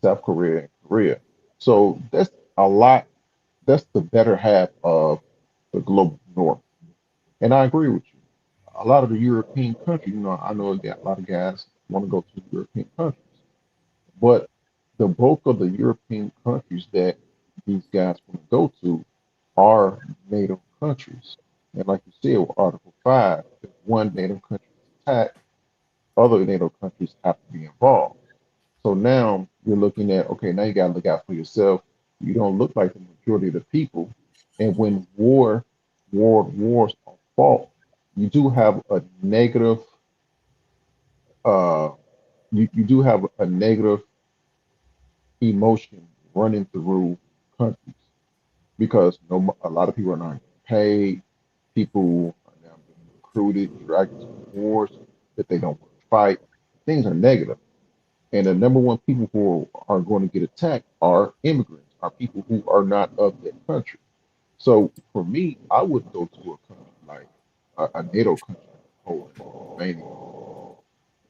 South Korea, and Korea. So that's a lot. That's the better half of the global north. And I agree with you. A lot of the European countries, I know a lot of guys want to go to European countries. But the bulk of the European countries that these guys want to go to are NATO countries. And like you said, with Article 5, if one NATO country is attacked, other NATO countries have to be involved. So now you're looking at, okay, now you got to look out for yourself. You don't look like the majority of the people. And when wars are fought, you do have a negative, uh, you do have a negative emotion running through countries because a lot of people are not paid. People are now being recruited, dragged into wars that they don't want to fight. Things are negative. And the number one people who are going to get attacked are immigrants, are people who are not of that country. So for me, I would go to a country like a NATO country, Poland, Romania,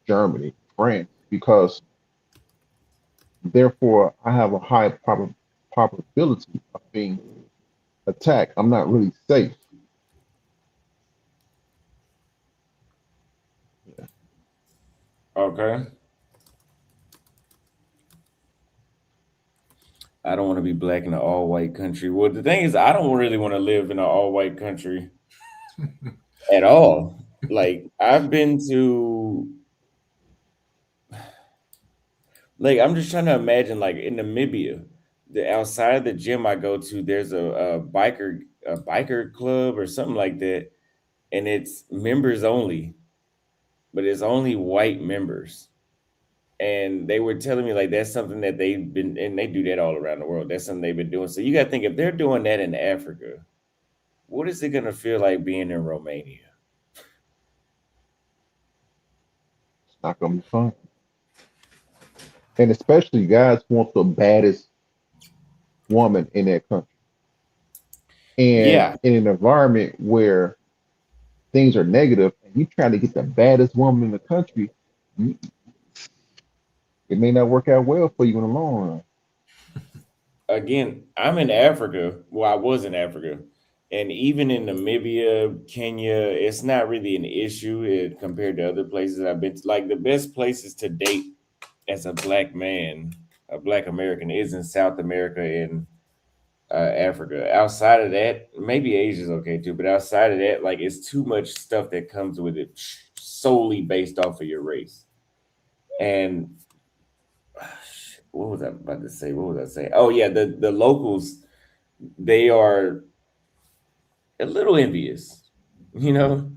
Germany, France, because therefore I have a high probability of being attacked. I'm not really safe. Yeah. Okay. I don't want to be black in an all white country. Well, the thing is, I don't really want to live in an all white country at all. Like I've been to, like I'm just trying to imagine, like in Namibia, the outside of the gym I go to, there's a biker club or something like that, and it's members only, but it's only white members. And they were telling me like that's something that they've been, and they do that all around the world. That's something they've been doing. So you got to think if they're doing that in Africa, what is it going to feel like being in Romania? It's not going to be fun. And especially guys want the baddest woman in that country. And Yeah, in an environment where things are negative and you trying to get the baddest woman in the country, you, it may not work out well for you in the long run. again, I'm in Africa. Well, I was in Africa, and even in Namibia, Kenya, it's not really an issue compared to other places I've been to. Like the best places to date as a black man, a black American, is in South America and Africa. Outside of that, maybe Asia's okay too, but outside of that, like it's too much stuff that comes with it solely based off of your race. And what was I about to say? What was I saying? Oh yeah, the locals, they are a little envious, you know.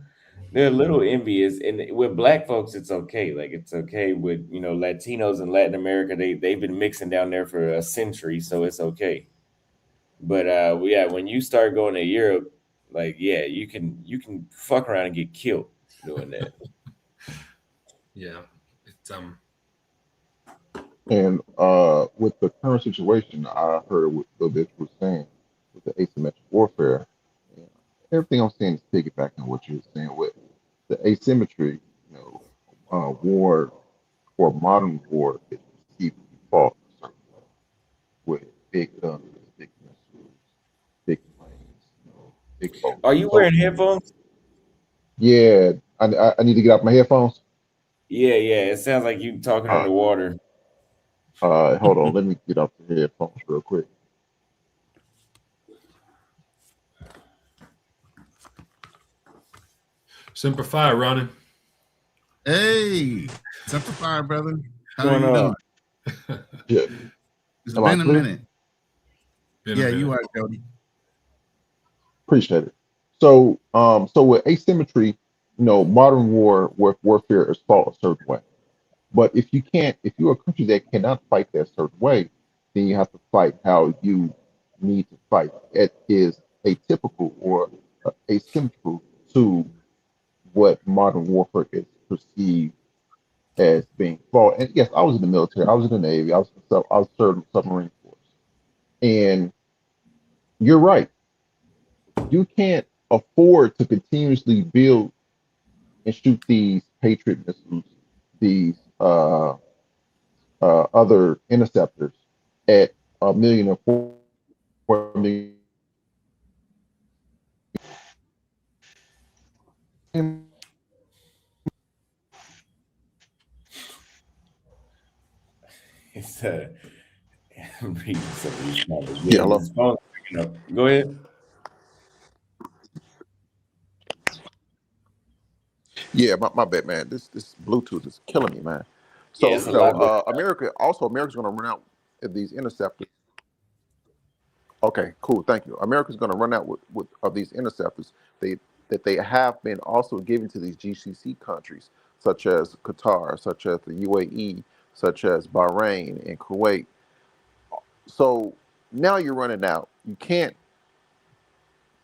they're a little envious, and with black folks, it's okay. Like it's okay with Latinos in Latin America. They've been mixing down there for a century, so it's okay. But yeah, when you start going to Europe, like yeah, you can fuck around and get killed doing that. Yeah, it's And with the current situation, I heard what the bitch was saying with the asymmetric warfare. Yeah, everything I'm saying is piggybacking on what you're saying with the asymmetry. War or modern war is perceived to be fought a certain way with big guns, big missiles, big planes, big boats. Are you So wearing headphones? yeah, I need to get out my headphones. Yeah, yeah. It sounds like you talking Uh, underwater. Hold on, let me get out the headphones real quick. Semper Fi, Ronnie. Hey, Simplify, brother. How What's are you going on? doing? Yeah, It's am I been a clear? minute. Been a Yeah, minute. you are, Jody. Appreciate it. So with asymmetry, modern warfare is fought a certain way. But if you're a country that cannot fight that certain way, then you have to fight how you need to fight. It is atypical or asymmetrical to what modern warfare is perceived as being fought. And yes, I was in the military. I was in the Navy. I was serving the submarine force. And you're right. You can't afford to continuously build and shoot these Patriot missiles, these other interceptors at a million or 4 million. It's I'm reading some of these comments. Yeah, Yeah, hello. this phone picking up. Go ahead. Yeah, my bad, man. This Bluetooth is killing me, man. Yeah, So it's a lot better. America's going to run out of these interceptors. Okay, cool. Thank you. America's going to run out with of these interceptors. They have been also given to these GCC countries, such as Qatar, such as the UAE, such as Bahrain and Kuwait. So now you're running out. You can't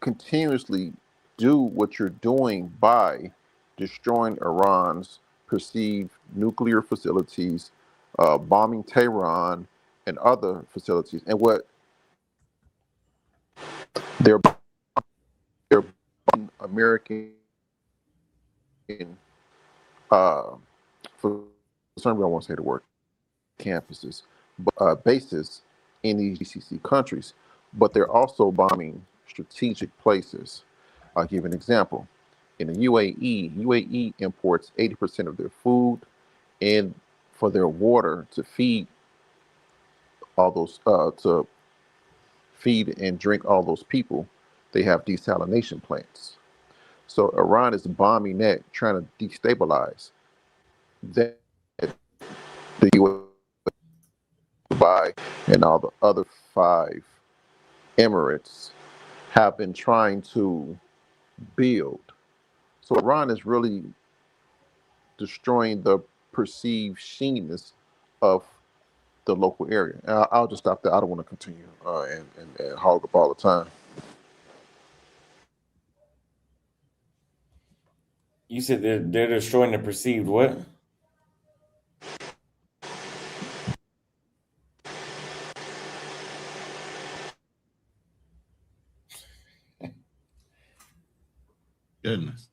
continuously do what you're doing by destroying Iran's perceived nuclear facilities, bombing Tehran and other facilities. And what they're they're bombing American uh, for some reason I won't say the word campuses, but bases in these GCC countries. But they're also bombing strategic places. I'll give an example. In the UAE imports 80% of their food and for their water to feed all those to feed and drink all those people. They have desalination plants. So Iran is bombing that, trying to destabilize that the UAE, Dubai, and all the other five Emirates have been trying to build. So Iran is really destroying the perceived sheenness of the local area. And I'll just stop there. I don't want to continue and hog up all the time. You said they're destroying the perceived what? Goodness.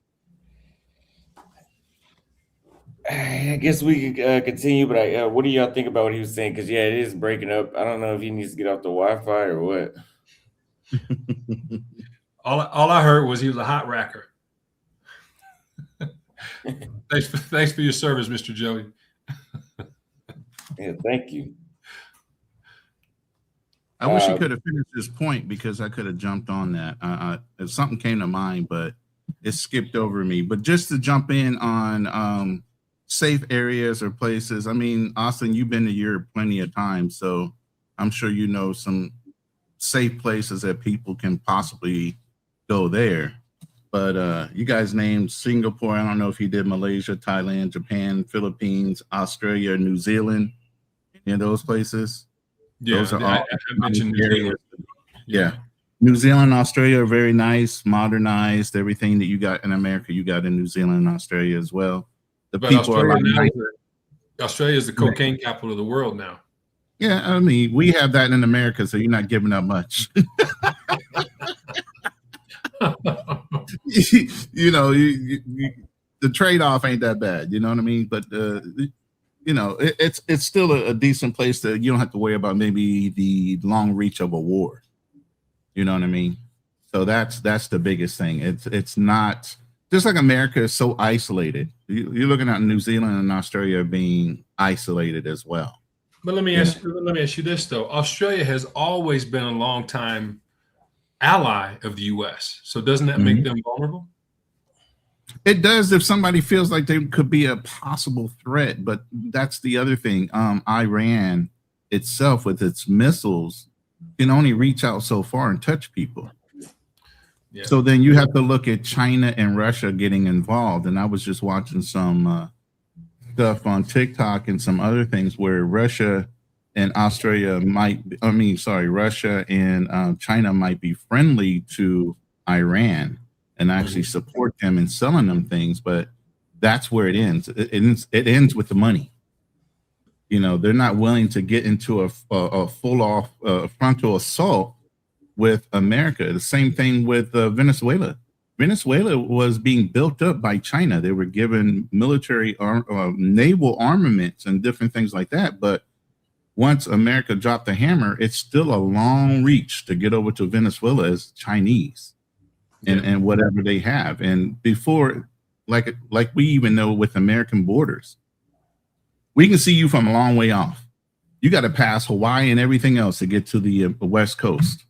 I guess we can continue, but what do y'all think about what he was saying? Because yeah, it is breaking up. I don't know if he needs to get off the Wi-Fi or what. All I heard was he was a hot racker. Thanks for your service, Mr. Joey. Yeah, thank you. I wish he could have finished his point because I could have jumped on that. If something came to mind, but it skipped over me. But just to jump in on safe areas or places. I mean, Austin, you've been to Europe plenty of times, so I'm sure you know some safe places that people can possibly go there. But you guys named Singapore. I don't know if you did Malaysia, Thailand, Japan, Philippines, Australia, New Zealand, any of those places. Yeah, Those are I all mentioned New areas. Zealand. Yeah. New Zealand, Australia are very nice, modernized. Everything that you got in America, you got in New Zealand and Australia as well. The But people are Australia like, Australia is the cocaine capital of the world now. yeah, I mean, we have that in America, so you're not giving up much. You know, the trade-off ain't that bad. You know what I mean? But you know, it's still a decent place that you don't have to worry about maybe the long reach of a war. You know what I mean? So that's the biggest thing. It's not just like America is so isolated. You're looking at New Zealand and Australia being isolated as well. But let me ask you this though. Australia has always been a long time ally of the U.S. So doesn't that make them vulnerable? It does if somebody feels like they could be a possible threat. But that's the other thing. Iran itself with its missiles can only reach out so far and touch people. Yeah. So then you have to look at China and Russia getting involved. And I was just watching some stuff on TikTok and some other things where Russia and Russia and China might be friendly to Iran and actually support them in selling them things. But that's where it ends. It ends with the money. You know, they're not willing to get into a full-off frontal assault with America. The same thing with Venezuela. Venezuela was being built up by China. They were given military naval armaments and different things like that. But once America dropped the hammer, it's still a long reach to get over to Venezuela as Chinese and whatever they have. And before, like we even know with American borders, we can see you from a long way off. You got to pass Hawaii and everything else to get to the West Coast.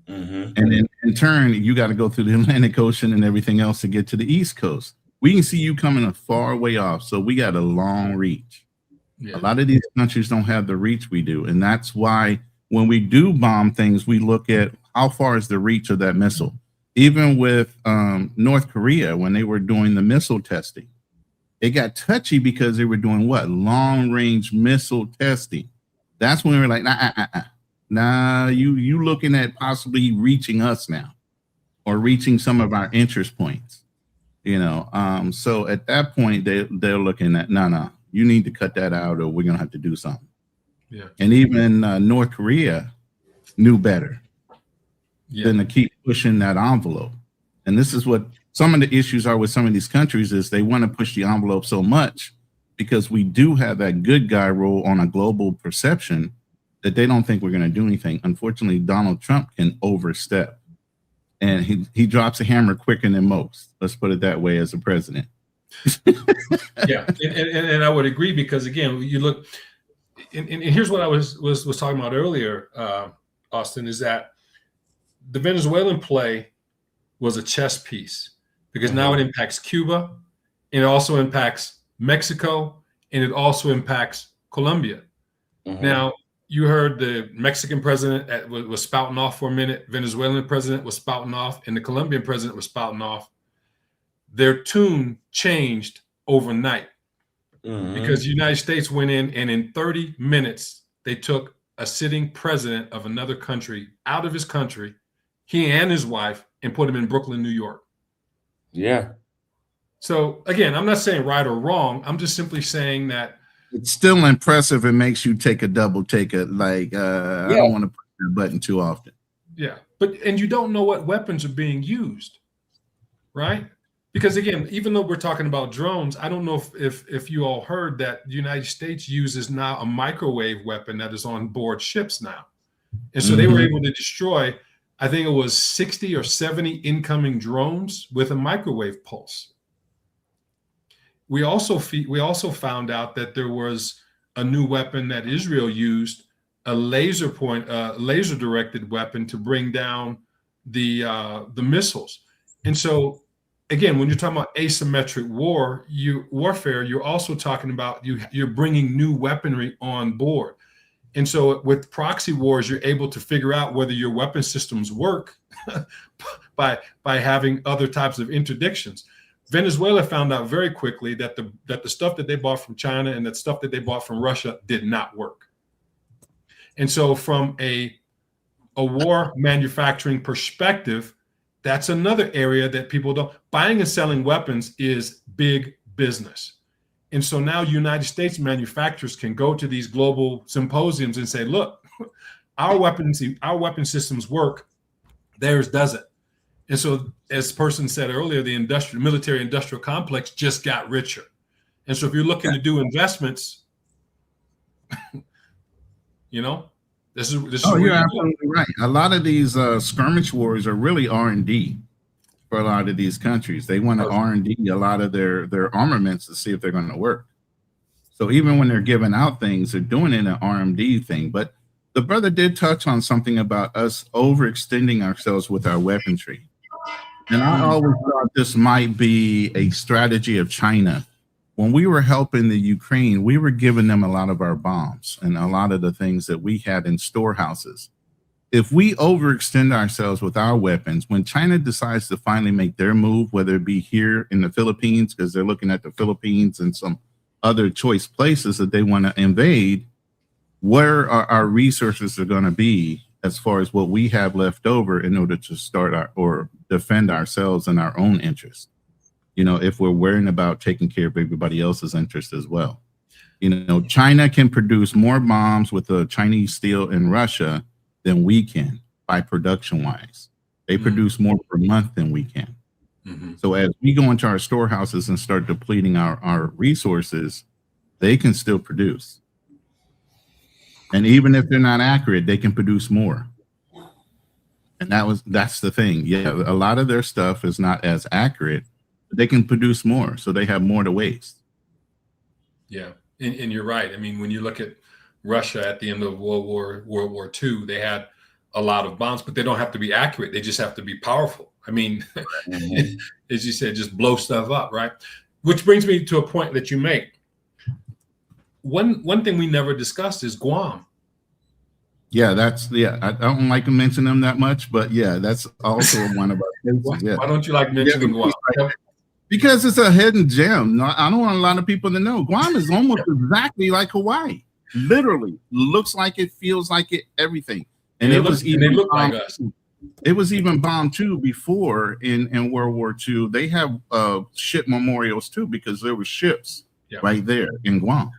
And then in turn, you got to go through the Atlantic Ocean and everything else to get to the East Coast. We can see you coming a far way off. So we got a long reach. A lot of these countries don't have the reach we do. And that's why when we do bomb things, we look at how far is the reach of that missile. Even with North Korea, when they were doing the missile testing, it got touchy because they were doing what? Long range missile testing. That's when we were like, nah, you looking at possibly reaching us now or reaching some of our interest points, you know? So at that point, they're looking at, no, you need to cut that out or we're going to have to do something. Yeah. And even North Korea knew better than to keep pushing that envelope. And this is what some of the issues are with some of these countries is they want to push the envelope so much because we do have that good guy role on a global perception that they don't think we're going to do anything. Unfortunately, Donald Trump can overstep and he drops a hammer quicker than most. Let's put it that way as a president. Yeah. And I would agree because again, you look and here's what I was talking about earlier, Austin, is that the Venezuelan play was a chess piece because now it impacts Cuba, and it also impacts Mexico, and it also impacts Colombia. Now, you heard the Mexican president was spouting off for a minute, Venezuelan president was spouting off, and the Colombian president was spouting off. Their tune changed overnight because the United States went in, and in 30 minutes, they took a sitting president of another country out of his country, he and his wife, and put him in Brooklyn, New York. Yeah. So again, I'm not saying right or wrong. I'm just simply saying that it's still impressive. It makes you take a double take. I don't want to push that button too often. Yeah. And you don't know what weapons are being used, right? Because again, even though we're talking about drones, I don't know if you all heard that the United States uses now a microwave weapon that is on board ships now. And so they were able to destroy, I think it was 60 or 70 incoming drones with a microwave pulse. We also found out that there was a new weapon that Israel used, a laser directed weapon to bring down the missiles. And so again, when you're talking about asymmetric warfare, you're also talking about you're bringing new weaponry on board. And so with proxy wars, you're able to figure out whether your weapon systems work by having other types of interdictions. Venezuela found out very quickly that the stuff that they bought from China and that stuff that they bought from Russia did not work. And so from a war manufacturing perspective, that's another area that people don't. Buying and selling weapons is big business. And so now United States manufacturers can go to these global symposiums and say, look, our weapon systems work, theirs doesn't. And so, as person said earlier, the military industrial complex just got richer. And so if you're looking to do investments, this is you're absolutely right. A lot of these skirmish wars are really R&D for a lot of these countries. They want to R&D a lot of their armaments to see if they're going to work. So even when they're giving out things, they're doing it in an R&D thing. But the brother did touch on something about us overextending ourselves with our weaponry. And I always thought this might be a strategy of China. When we were helping the Ukraine, we were giving them a lot of our bombs and a lot of the things that we had in storehouses. If we overextend ourselves with our weapons, when China decides to finally make their move, whether it be here in the Philippines, because they're looking at the Philippines and some other choice places that they want to invade, where are our resources are going to be as far as what we have left over in order to start or defend ourselves and our own interests? If we're worrying about taking care of everybody else's interest as well. China can produce more bombs with the Chinese steel in Russia than we can by production wise. They produce more per month than we can. So as we go into our storehouses and start depleting our resources, they can still produce. And even if they're not accurate, they can produce more. And that's the thing. Yeah, a lot of their stuff is not as accurate, but they can produce more, so they have more to waste. Yeah, and you're right. I mean, when you look at Russia at the end of World War II, they had a lot of bombs, but they don't have to be accurate. They just have to be powerful. I mean, as you said, just blow stuff up, right? Which brings me to a point that you make. One thing we never discussed is Guam. Yeah, I don't like to mention them that much, but yeah, that's also one of our cases. Yeah. Why don't you like mentioning Guam? Because it's a hidden gem. I don't want a lot of people to know. Guam is almost exactly like Hawaii. Literally, looks like it, feels like it, everything. And they look like us. It was even bombed too before in World War II. They have ship memorials too because there were ships right there in Guam.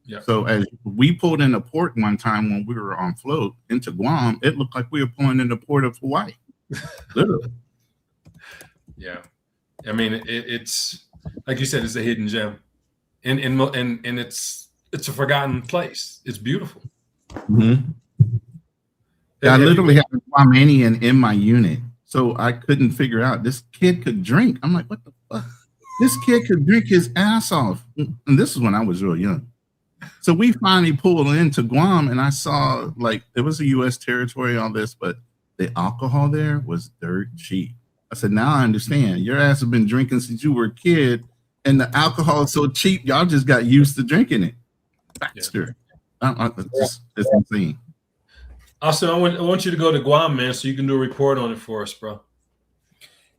Yeah. So as we pulled in a port one time when we were on float into Guam, it looked like we were pulling in the port of Hawaii. Literally. Yeah. I mean, it's like you said, it's a hidden gem, and it's a forgotten place. It's beautiful. Mm-hmm. I literally had a Guamanian in my unit, so I couldn't figure out this kid could drink. I'm like, what the fuck? This kid could drink his ass off, and this is when I was real young. So we finally pulled into Guam, and I saw it was a U.S. territory, all this, but the alcohol there was dirt cheap. I said, now I understand. Your ass has been drinking since you were a kid, and the alcohol is so cheap, y'all just got used to drinking it faster. Yeah. It's insane. Also, I want you to go to Guam, man, so you can do a report on it for us, bro.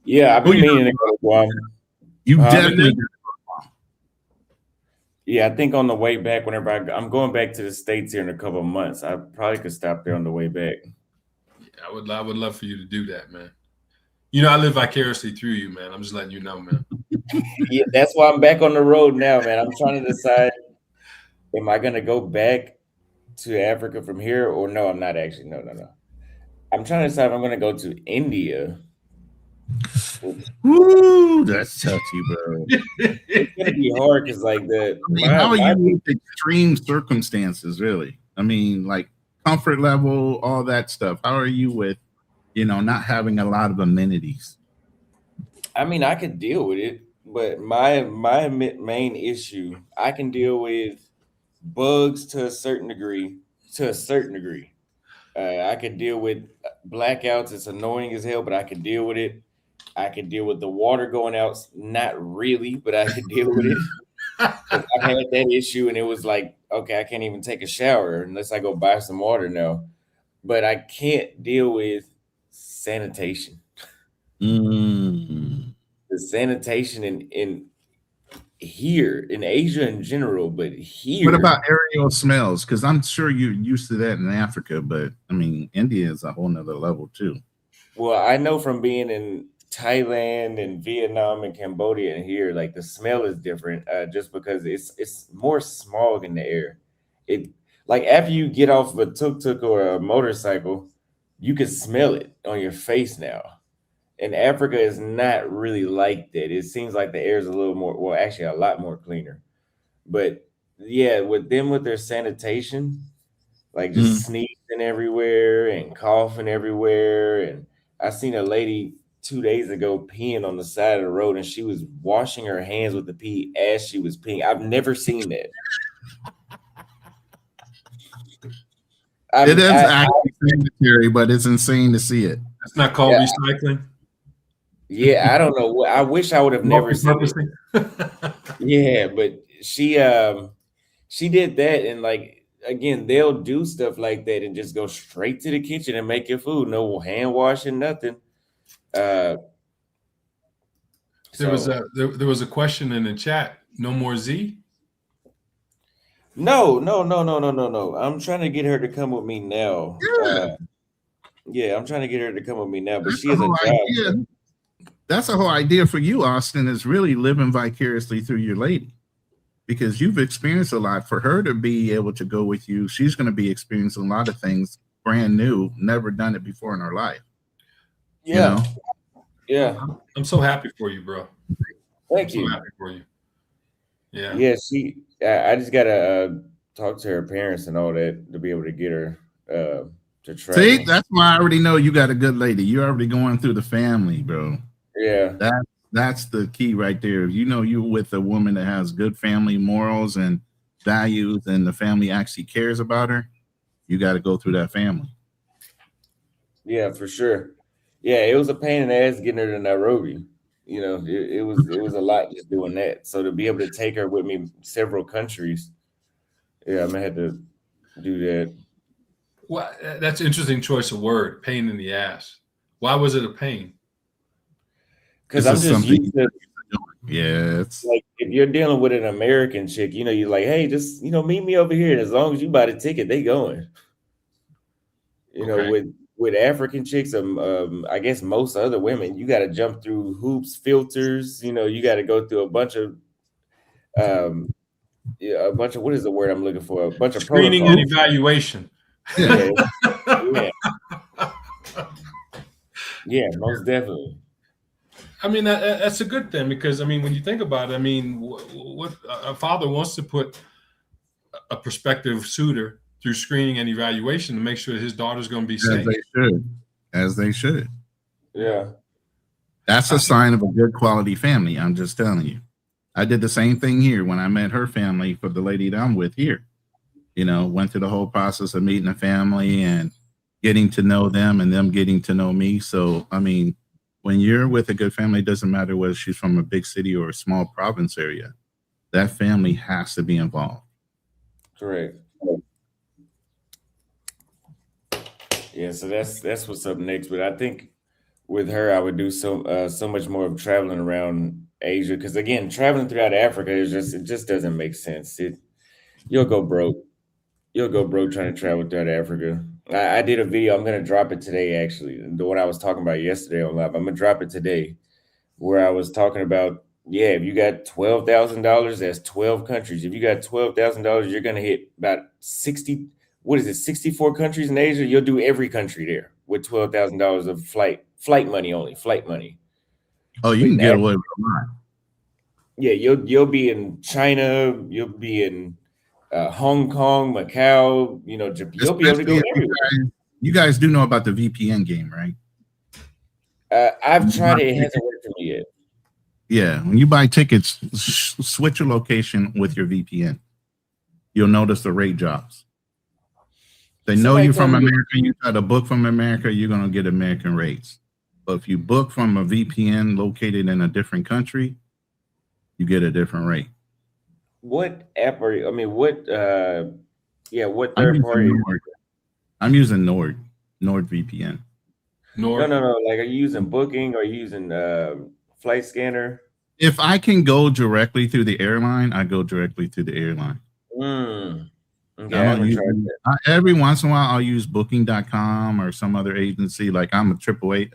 Yeah, I've been meaning to go to Guam. You definitely. Yeah, I think on the way back, whenever I'm going back to the States here in a couple of months, I probably could stop there on the way back. Yeah, I would love for you to do that, man. I live vicariously through you, man. I'm just letting you know, man. Yeah, that's why I'm back on the road now, man. I'm trying to decide, am I going to go back to Africa from here or no, I'm not actually. No. I'm trying to decide if I'm going to go to India. Ooh, that's touchy, bro. It's going to be hard because how are you with extreme circumstances, really? I mean, like comfort level, all that stuff. How are you with, not having a lot of amenities? I mean, I could deal with it, but my main issue, I can deal with bugs to a certain degree. I could deal with blackouts. It's annoying as hell, but I could deal with it. I could deal with the water going out. Not really, but I could deal with it. I've had that issue, and it was like, okay, I can't even take a shower unless I go buy some water now. But I can't deal with sanitation. Mm. The sanitation in here in Asia in general, but What here, about aerial smells? Because I'm sure you're used to that in Africa, but I mean, India is a whole nother level too. well, I know from being in Thailand and Vietnam and Cambodia and here, like the smell is different, just because it's more smog in the air. It like after you get off of a tuk-tuk or a motorcycle, you can smell it on your face now. And Africa is not really like that. It seems like the air is a little more, well, actually a lot more cleaner. But yeah, with them with their sanitation, like Mm. just sneezing everywhere and coughing everywhere. And I seen a lady 2 days ago peeing on the side of the road, and she was washing her hands with the pee as she was peeing. I've never seen that. It is I actually sanitary, but it's insane to see it. That's not called yeah, recycling. yeah, I don't know. I wish I would have never seen it. Multi-purposing. Yeah, but she did that, and like again, they'll do stuff like that and just go straight to the kitchen and make your food. No hand washing, nothing. Uh There was so a question in the chat. No more Z. no. I'm trying to get her to come with me now. Yeah, Yeah, I'm trying to get her to come with me now, but that's she the has a whole job. idea. That's the whole idea for you, Austin, is really living vicariously through your lady, because you've experienced a lot. For her to be able to go with you, she's going to be experiencing a lot of things brand new, never done it before in her life. You Yeah, know, yeah. I'm so happy for you, bro. Thank I'm so you. happy for you. Yeah. Yeah, I just gotta talk to her parents and all that to be able to get her to see, travel. that's why I already know you got a good lady. You're already going through the family, bro. Yeah, That's the key right there. If you know you're with a woman that has good family morals and values, and the family actually cares about her, you got to go through that family. yeah, for sure. Yeah, it was a pain in the ass getting her to Nairobi. You know, it was a lot just doing that. So to be able to take her with me several countries, yeah, I'm gonna have to do that. Well, that's an interesting choice of word. Pain in the ass. Why was it a pain? Because This I'm is just something. used to, Yeah, it's like, if you're dealing with an American chick, you're like, hey, just meet me over here. And as long as you buy the ticket, they going. Okay. With African chicks, I guess most other women, you got to jump through hoops, filters. You got to go through um, a bunch of, what is the word I'm looking for? A bunch of Screening and protocols. evaluation. yeah. Yeah, yeah, most definitely. I mean, that's a good thing, because I mean, when you think about it, I mean, what a father wants to put a prospective suitor through screening and evaluation to make sure that his daughter's going to be As safe. they should, as they should. Yeah, That's a sign of a good quality family. I'm just telling you. I did the same thing here when I met her family for the lady that I'm with here. Went through the whole process of meeting the family and getting to know them and them getting to know me. So, I mean, when you're with a good family, it doesn't matter whether she's from a big city or a small province area. That family has to be involved. correct. Yeah, so that's what's up next. But I think with her, I would do so much more of traveling around Asia, because again, traveling throughout Africa it just doesn't make sense. You'll go broke. You'll go broke trying to travel throughout Africa. I did a video. I'm gonna drop it today. Actually, the one I was talking about yesterday on live. I'm gonna drop it today, where I was talking about, yeah, if you got $12,000, that's 12 countries. If you got $12,000, you're gonna hit about 60. What is it? 64 countries in Asia. You'll do every country there with $12,000 of flight money only. Flight money. Oh, you But can in get Africa, away with a lot. yeah, you'll be in China. You'll be in Hong Kong, Macau. You'll be able to Especially go if everywhere. you guys do know about the VPN game, right? I've tried it. It hasn't worked for me yet. Yeah, when you buy tickets, switch your location with your VPN. You'll notice the rate drops. They know Somebody you're told from me, America. You try to book from America, you're going to get American rates. But if you book from a VPN located in a different country, you get a different rate. what app are you? I mean, what what I'm third using party? Nord. I'm using NordVPN. No, no, no. Like, are you using Booking? Or are you using Flight Scanner? If I can go directly through the airline, I go directly through the airline. Okay, I I don't haven't use tried that. every once in a while I'll use booking.com or some other agency. Like I'm a AAA.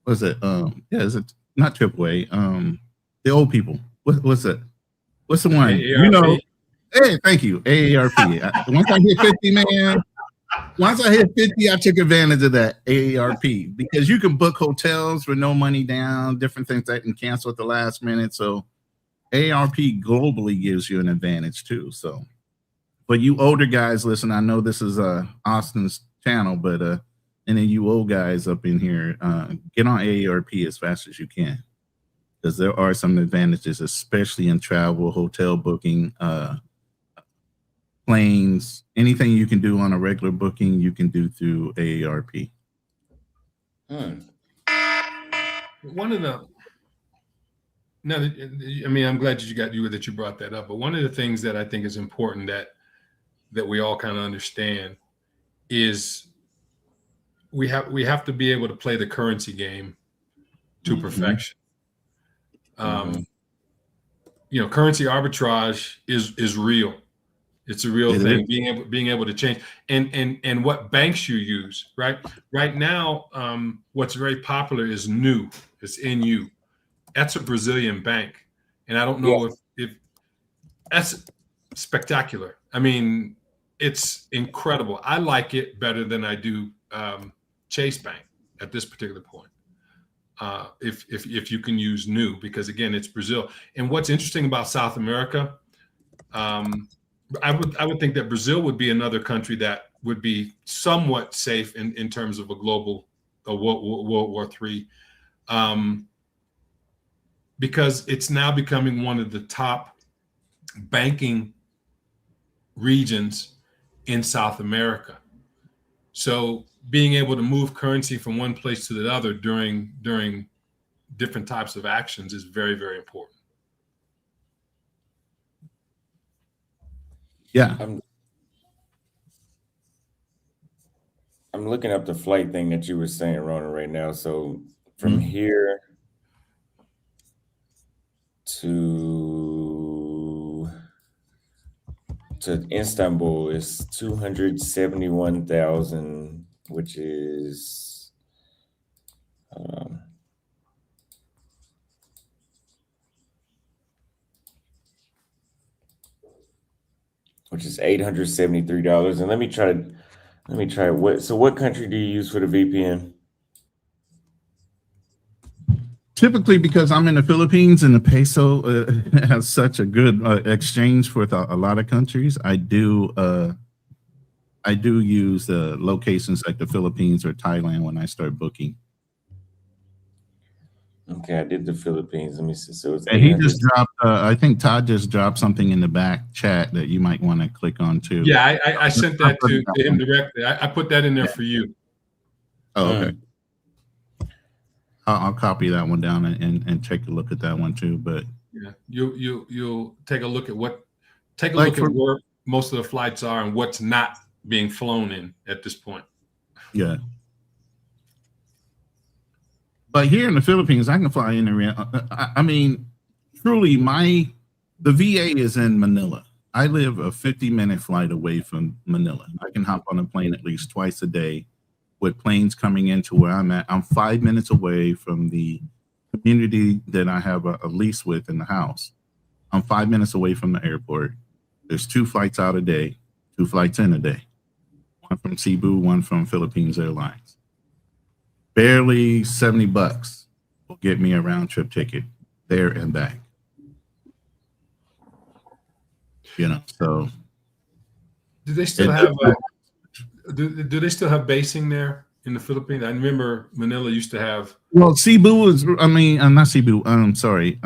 What's it? Yeah, is it not AAA? The old people. What's it? What's the one? AARP. You know. Hey, thank you. AARP. Once I hit 50, man. Once I hit 50, I took advantage of that AARP because you can book hotels for no money down, different things that can cancel at the last minute. So AARP globally gives you an advantage too. So, but you older guys, listen, I know this is Austin's channel, but and then you old guys up in here, get on AARP as fast as you can because there are some advantages, especially in travel, hotel booking, planes, anything you can do on a regular booking, you can do through AARP. One of the now, I mean, I'm glad that you brought that up. But one of the things that I think is important that we all kind of understand is we have to be able to play the currency game to perfection. You know, currency arbitrage is real. It's a real thing. Being able to change and what banks you use, right? Right now, what's very popular is NU. It's NU. That's a Brazilian bank, and I don't know if that's spectacular. I mean, it's incredible. I like it better than I do Chase Bank at this particular point. If you can use NU, because again, it's Brazil. And what's interesting about South America, I would think that Brazil would be another country that would be somewhat safe in terms of a global World War III, because it's now becoming one of the top banking regions in South America. So being able to move currency from one place to the other during different types of actions is very, very important. Yeah. I'm looking up the flight thing that you were saying, Rona, right now. So from here to Istanbul is 271,000, which is $873. And let me try what country do you use for the VPN? Typically, because I'm in the Philippines and the peso has such a good exchange with a lot of countries, I do use locations like the Philippines or Thailand when I start booking. Okay, I did the Philippines. Let me see. So it's and he just dropped. I think Todd just dropped something in the back chat that you might want to click on too. Yeah, I sent that to him directly. I put that in there for you. Oh, okay. I'll copy that one down and take a look at that one too. But yeah, you'll take a look at where most of the flights are and what's not being flown in at this point. Yeah. But here in the Philippines, I can fly in and I mean, truly, the VA is in Manila. I live a 50-minute flight away from Manila. I can hop on a plane at least twice a day with planes coming into where I'm at. I'm 5 minutes away from the community that I have a lease with in the house. I'm 5 minutes away from the airport. There's 2 flights out a day, 2 flights in a day. One from Cebu, one from Philippines Airlines. Barely $70 will get me a round trip ticket there and back. You know, so do they still have do they still have basing there in the Philippines? I remember Manila used to have. Well, Cebu is. I mean, not Cebu. Sorry.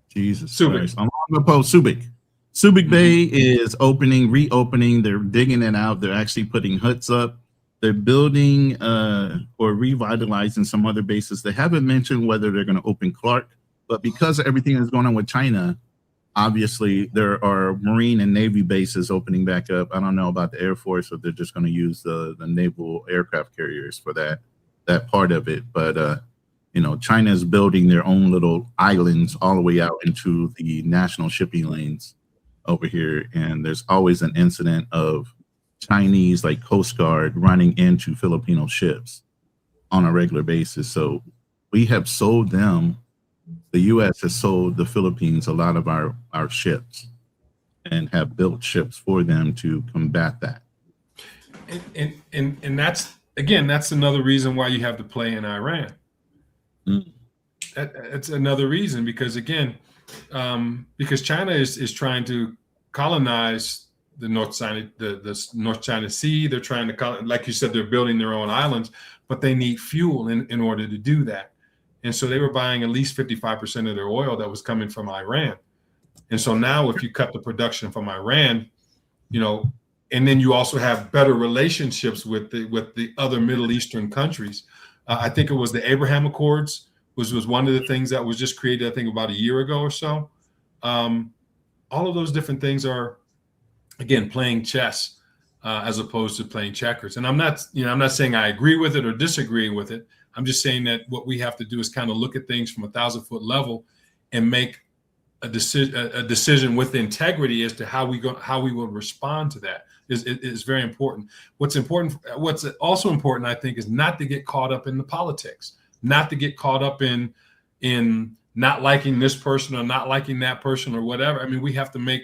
Jesus Christ. I'm on the post. Subic Bay is reopening. They're digging it out. They're actually putting huts up. They're building or revitalizing some other bases. They haven't mentioned whether they're going to open Clark, but because of everything that's going on with China, Obviously, there are Marine and Navy bases opening back up. I don't know about the Air Force, if they're just going to use the naval aircraft carriers for that part of it. But China is building their own little islands all the way out into the national shipping lanes over here, and there's always an incident of Chinese like Coast Guard running into Filipino ships on a regular basis. So we have sold them. The U.S. has sold the Philippines a lot of our ships and have built ships for them to combat that. And that's another reason why you have to play in Iran. That's another reason, because because China is trying to colonize the North China Sea. They're trying to, like you said, they're building their own islands, but they need fuel in order to do that. And so they were buying at least 55% of their oil that was coming from Iran. And so now if you cut the production from Iran, and then you also have better relationships with the other Middle Eastern countries. I think it was the Abraham Accords was one of the things that was just created, I think, about a year ago or so. All of those different things are, again, playing chess as opposed to playing checkers. And I'm not saying I agree with it or disagree with it. I'm just saying that what we have to do is kind of look at things from 1,000-foot level and make a decision with integrity as to how we will respond to that. Is very important. What's also important, I think, is not to get caught up in the politics, not to get caught up in not liking this person or not liking that person or whatever. I mean, we have to make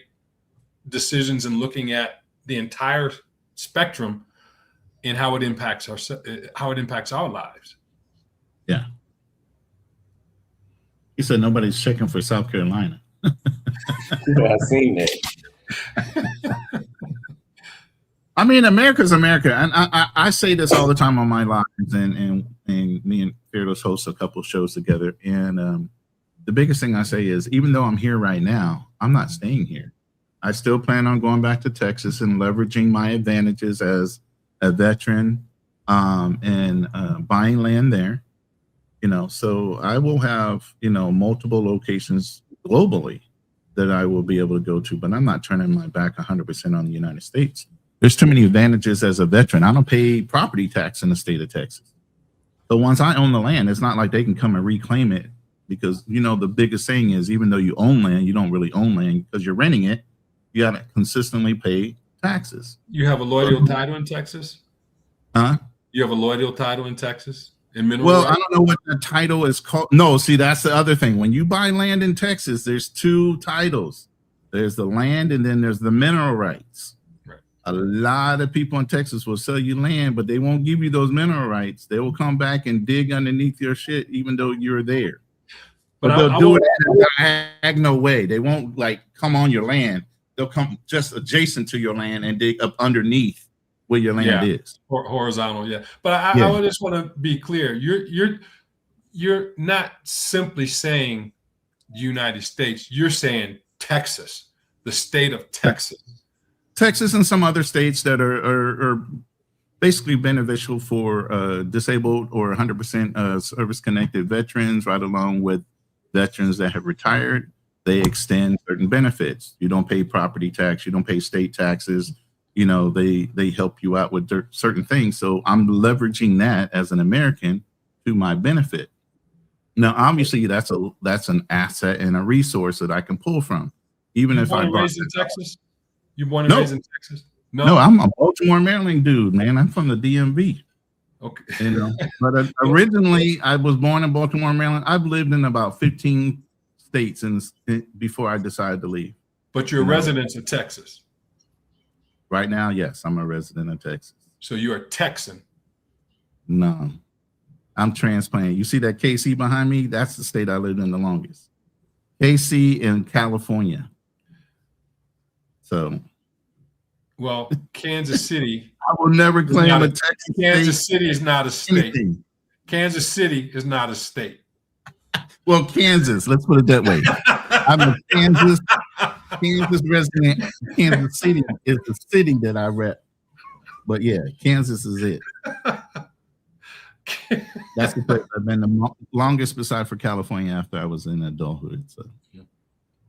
decisions and looking at the entire spectrum and how it impacts our lives. Yeah. He said nobody's checking for South Carolina. Yeah, I've seen that. I mean, America's America. And I say this all the time on my lives, and me and Fearless host a couple of shows together. And the biggest thing I say is, even though I'm here right now, I'm not staying here. I still plan on going back to Texas and leveraging my advantages as a veteran and buying land there. So I will have, multiple locations globally that I will be able to go to, but I'm not turning my back 100% on the United States. There's too many advantages as a veteran. I don't pay property tax in the state of Texas. So once I own the land, it's not like they can come and reclaim it, because, the biggest thing is, even though you own land, you don't really own land because you're renting it. You got to consistently pay taxes. You have a loyal title in Texas? Huh? You have a loyal title in Texas? Well, I don't know what the title is called. No, see, that's the other thing. When you buy land in Texas, there's two titles. There's the land, and then there's the mineral rights. Right. A lot of people in Texas will sell you land, but they won't give you those mineral rights. They will come back and dig underneath your shit, even though you're there. But they'll do it in a diagonal way. They won't come on your land. They'll come just adjacent to your land and dig up underneath where your land is. Horizontal, yeah. But I just want to be clear. You're not simply saying United States. You're saying Texas, the state of Texas. Texas and some other states that are basically beneficial for disabled or 100% service-connected veterans, right along with veterans that have retired. They extend certain benefits. You don't pay property tax. You don't pay state taxes. They help you out with certain things. So I'm leveraging that as an American to my benefit. Now, obviously, that's an asset and a resource that I can pull from. Even if I raised in Texas. You born and raised in Texas? No, I'm a Baltimore, Maryland dude, man. I'm from the DMV. Okay. But originally I was born in Baltimore, Maryland. I've lived in about 15 states before I decided to leave. But you're a resident of Texas. Right now, yes, I'm a resident of Texas. So you're a Texan? No, I'm transplanted. You see that KC behind me? That's the state I lived in the longest. KC in California. So. Well, Kansas City. I will never claim a Texas. Kansas City is not a state. Anything. Kansas City is not a state. Well, Kansas, let's put it that way. I'm a Kansas resident. Kansas City is the city that I rep. But yeah, Kansas is it. That's the place I've been the longest, beside for California, after I was in adulthood. So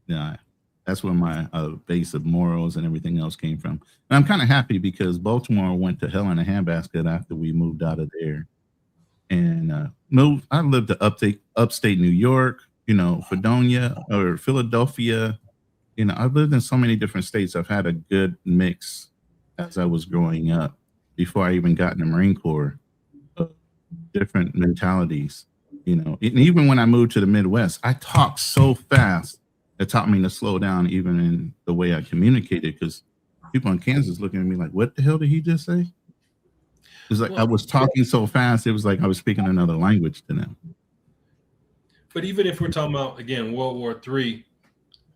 yeah. That's where my base of morals and everything else came from. And I'm kind of happy because Baltimore went to hell in a handbasket after we moved out of there. And moved. I lived to upstate New York, Fredonia or Philadelphia. I've lived in so many different states. I've had a good mix as I was growing up before I even got in the Marine Corps. Different mentalities, and even when I moved to the Midwest, I talked so fast. It taught me to slow down, even in the way I communicated, because people in Kansas looking at me like, "What the hell did he just say?" It's like I was talking so fast. It was like I was speaking another language to them. But even if we're talking about, again, World War III,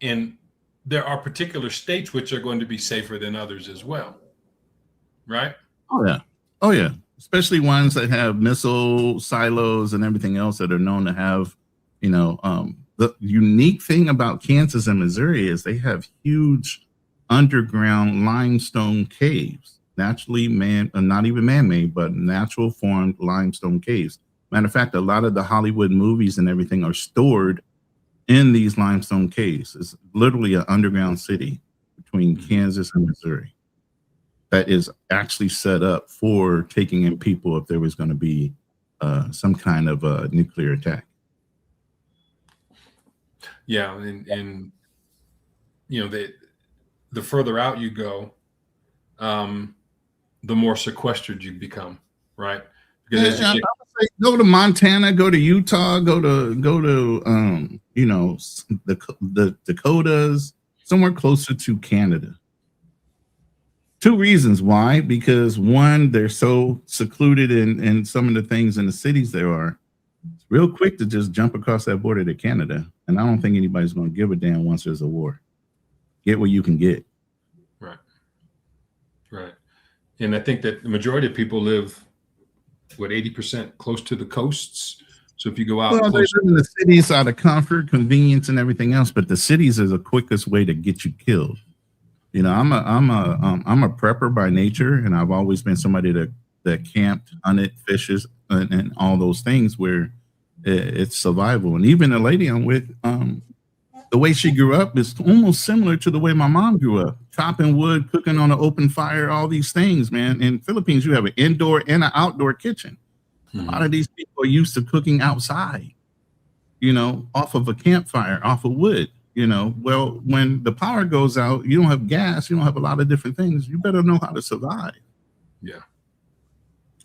and there are particular states which are going to be safer than others as well, right? Oh yeah, especially ones that have missile silos and everything else that are known to have, the unique thing about Kansas and Missouri is they have huge underground limestone caves, naturally not even man-made, but natural formed limestone caves. Matter of fact, a lot of the Hollywood movies and everything are stored in these limestone caves. It's literally an underground city between Kansas and Missouri that is actually set up for taking in people if there was going to be some kind of a nuclear attack. Yeah, and the further out you go, the more sequestered you become, right? Because I would say go to Montana, go to Utah, go to the Dakotas, somewhere closer to Canada. Two reasons why: because one, they're so secluded in some of the things in the cities there are. It's real quick to just jump across that border to Canada, and I don't think anybody's going to give a damn once there's a war. Get what you can get. Right. And I think that the majority of people live, 80% close to the coasts. So if you go out, they live in the cities out of comfort, convenience, and everything else, but the cities is the quickest way to get you killed. I'm a prepper by nature, and I've always been somebody that camped, hunted, fishes, and all those things where it's survival. And even the lady I'm with, the way she grew up is almost similar to the way my mom grew up, chopping wood, cooking on an open fire, all these things, man. In Philippines, you have an indoor and an outdoor kitchen. Mm-hmm. A lot of these people are used to cooking outside, off of a campfire, off of wood. Well, when the power goes out, you don't have gas, you don't have a lot of different things. You better know how to survive. Yeah.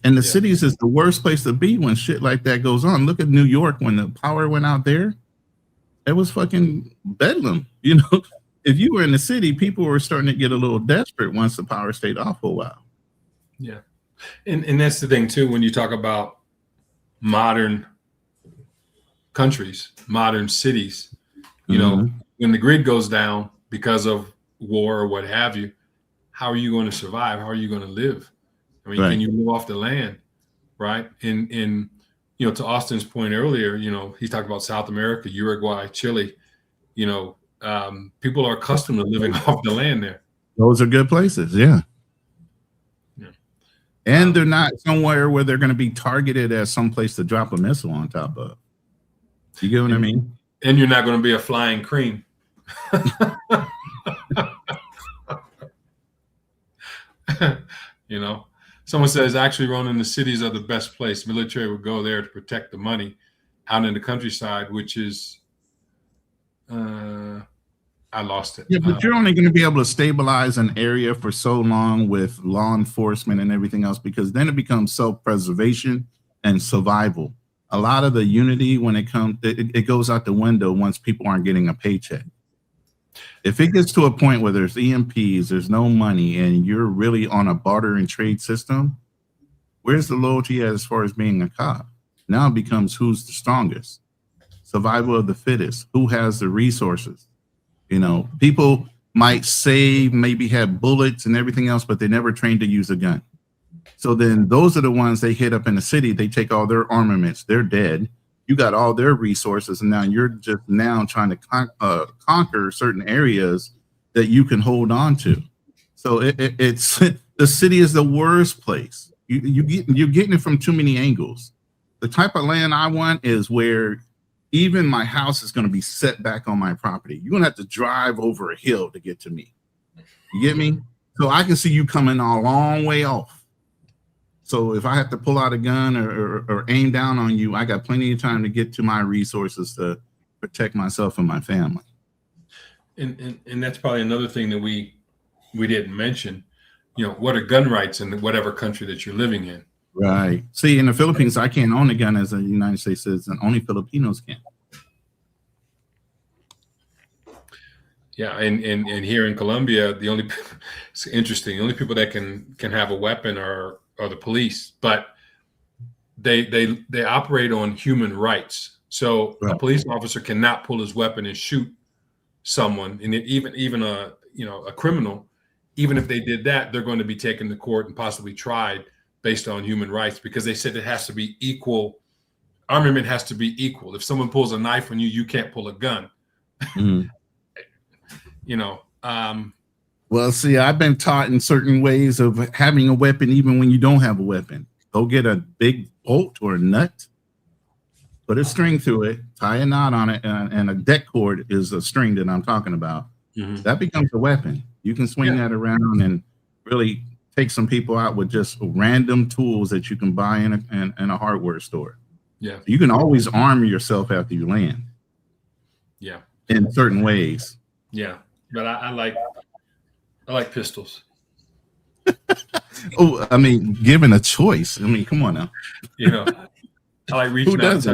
And the cities is the worst place to be when shit like that goes on. Look at New York when the power went out there. It was fucking bedlam. If you were in the city, people were starting to get a little desperate once the power stayed off for a while. Yeah. And that's the thing too, when you talk about modern countries, modern cities, when the grid goes down because of war or what have you, how are you going to survive? How are you going to live? I mean, Can you live off the land? Right. And to Austin's point earlier, he talked about South America, Uruguay, Chile, people are accustomed to living off the land there. Those are good places. Yeah. And they're not somewhere where they're going to be targeted as some place to drop a missile on top of. You get what I mean? And you're not going to be a flying cream. Someone says actually, Ronan, the cities are the best place. Military would go there to protect the money. Out in the countryside, which is, I lost it. Yeah, but you're only going to be able to stabilize an area for so long with law enforcement and everything else, because then it becomes self-preservation and survival. A lot of the unity when it goes out the window once people aren't getting a paycheck. If it gets to a point where there's EMPs, there's no money, and you're really on a barter and trade system, where's the loyalty as far as being a cop? Now it becomes who's the strongest, survival of the fittest, who has the resources. People might save, maybe have bullets and everything else, but they never trained to use a gun. So then those are the ones they hit up in the city. They take all their armaments. They're dead. You got all their resources, and now you're just trying to conquer certain areas that you can hold on to. So it's the city is the worst place. You're getting it from too many angles. The type of land I want is where even my house is going to be set back on my property. You're going to have to drive over a hill to get to me. You get me? So I can see you coming a long way off. So if I have to pull out a gun or aim down on you, I got plenty of time to get to my resources to protect myself and my family. And that's probably another thing that we didn't mention. You know, what are gun rights in whatever country that you're living in? Right. See, in the Philippines, I can't own a gun as a United States citizen. Only Filipinos can. Yeah, and here in Colombia, it's interesting. The only people that can have a weapon are the police, but they operate on human rights. So a police officer cannot pull his weapon and shoot someone, and even a criminal. Even if they did that, they're going to be taken to court and possibly tried based on human rights, because they said it has to be equal. Armament has to be equal. If someone pulls a knife on you, you can't pull a gun. Mm. Well, see, I've been taught in certain ways of having a weapon even when you don't have a weapon. Go get a big bolt or a nut, put a string through it, tie a knot on it, and a deck cord is a string that I'm talking about. Mm-hmm. That becomes a weapon. You can swing that around and really take some people out with just random tools that you can buy in a hardware store. Yeah, you can always arm yourself after you land. Yeah, in certain ways. Yeah, but I like pistols. Oh, I mean, given a choice. I mean, come on now. I like reaching out.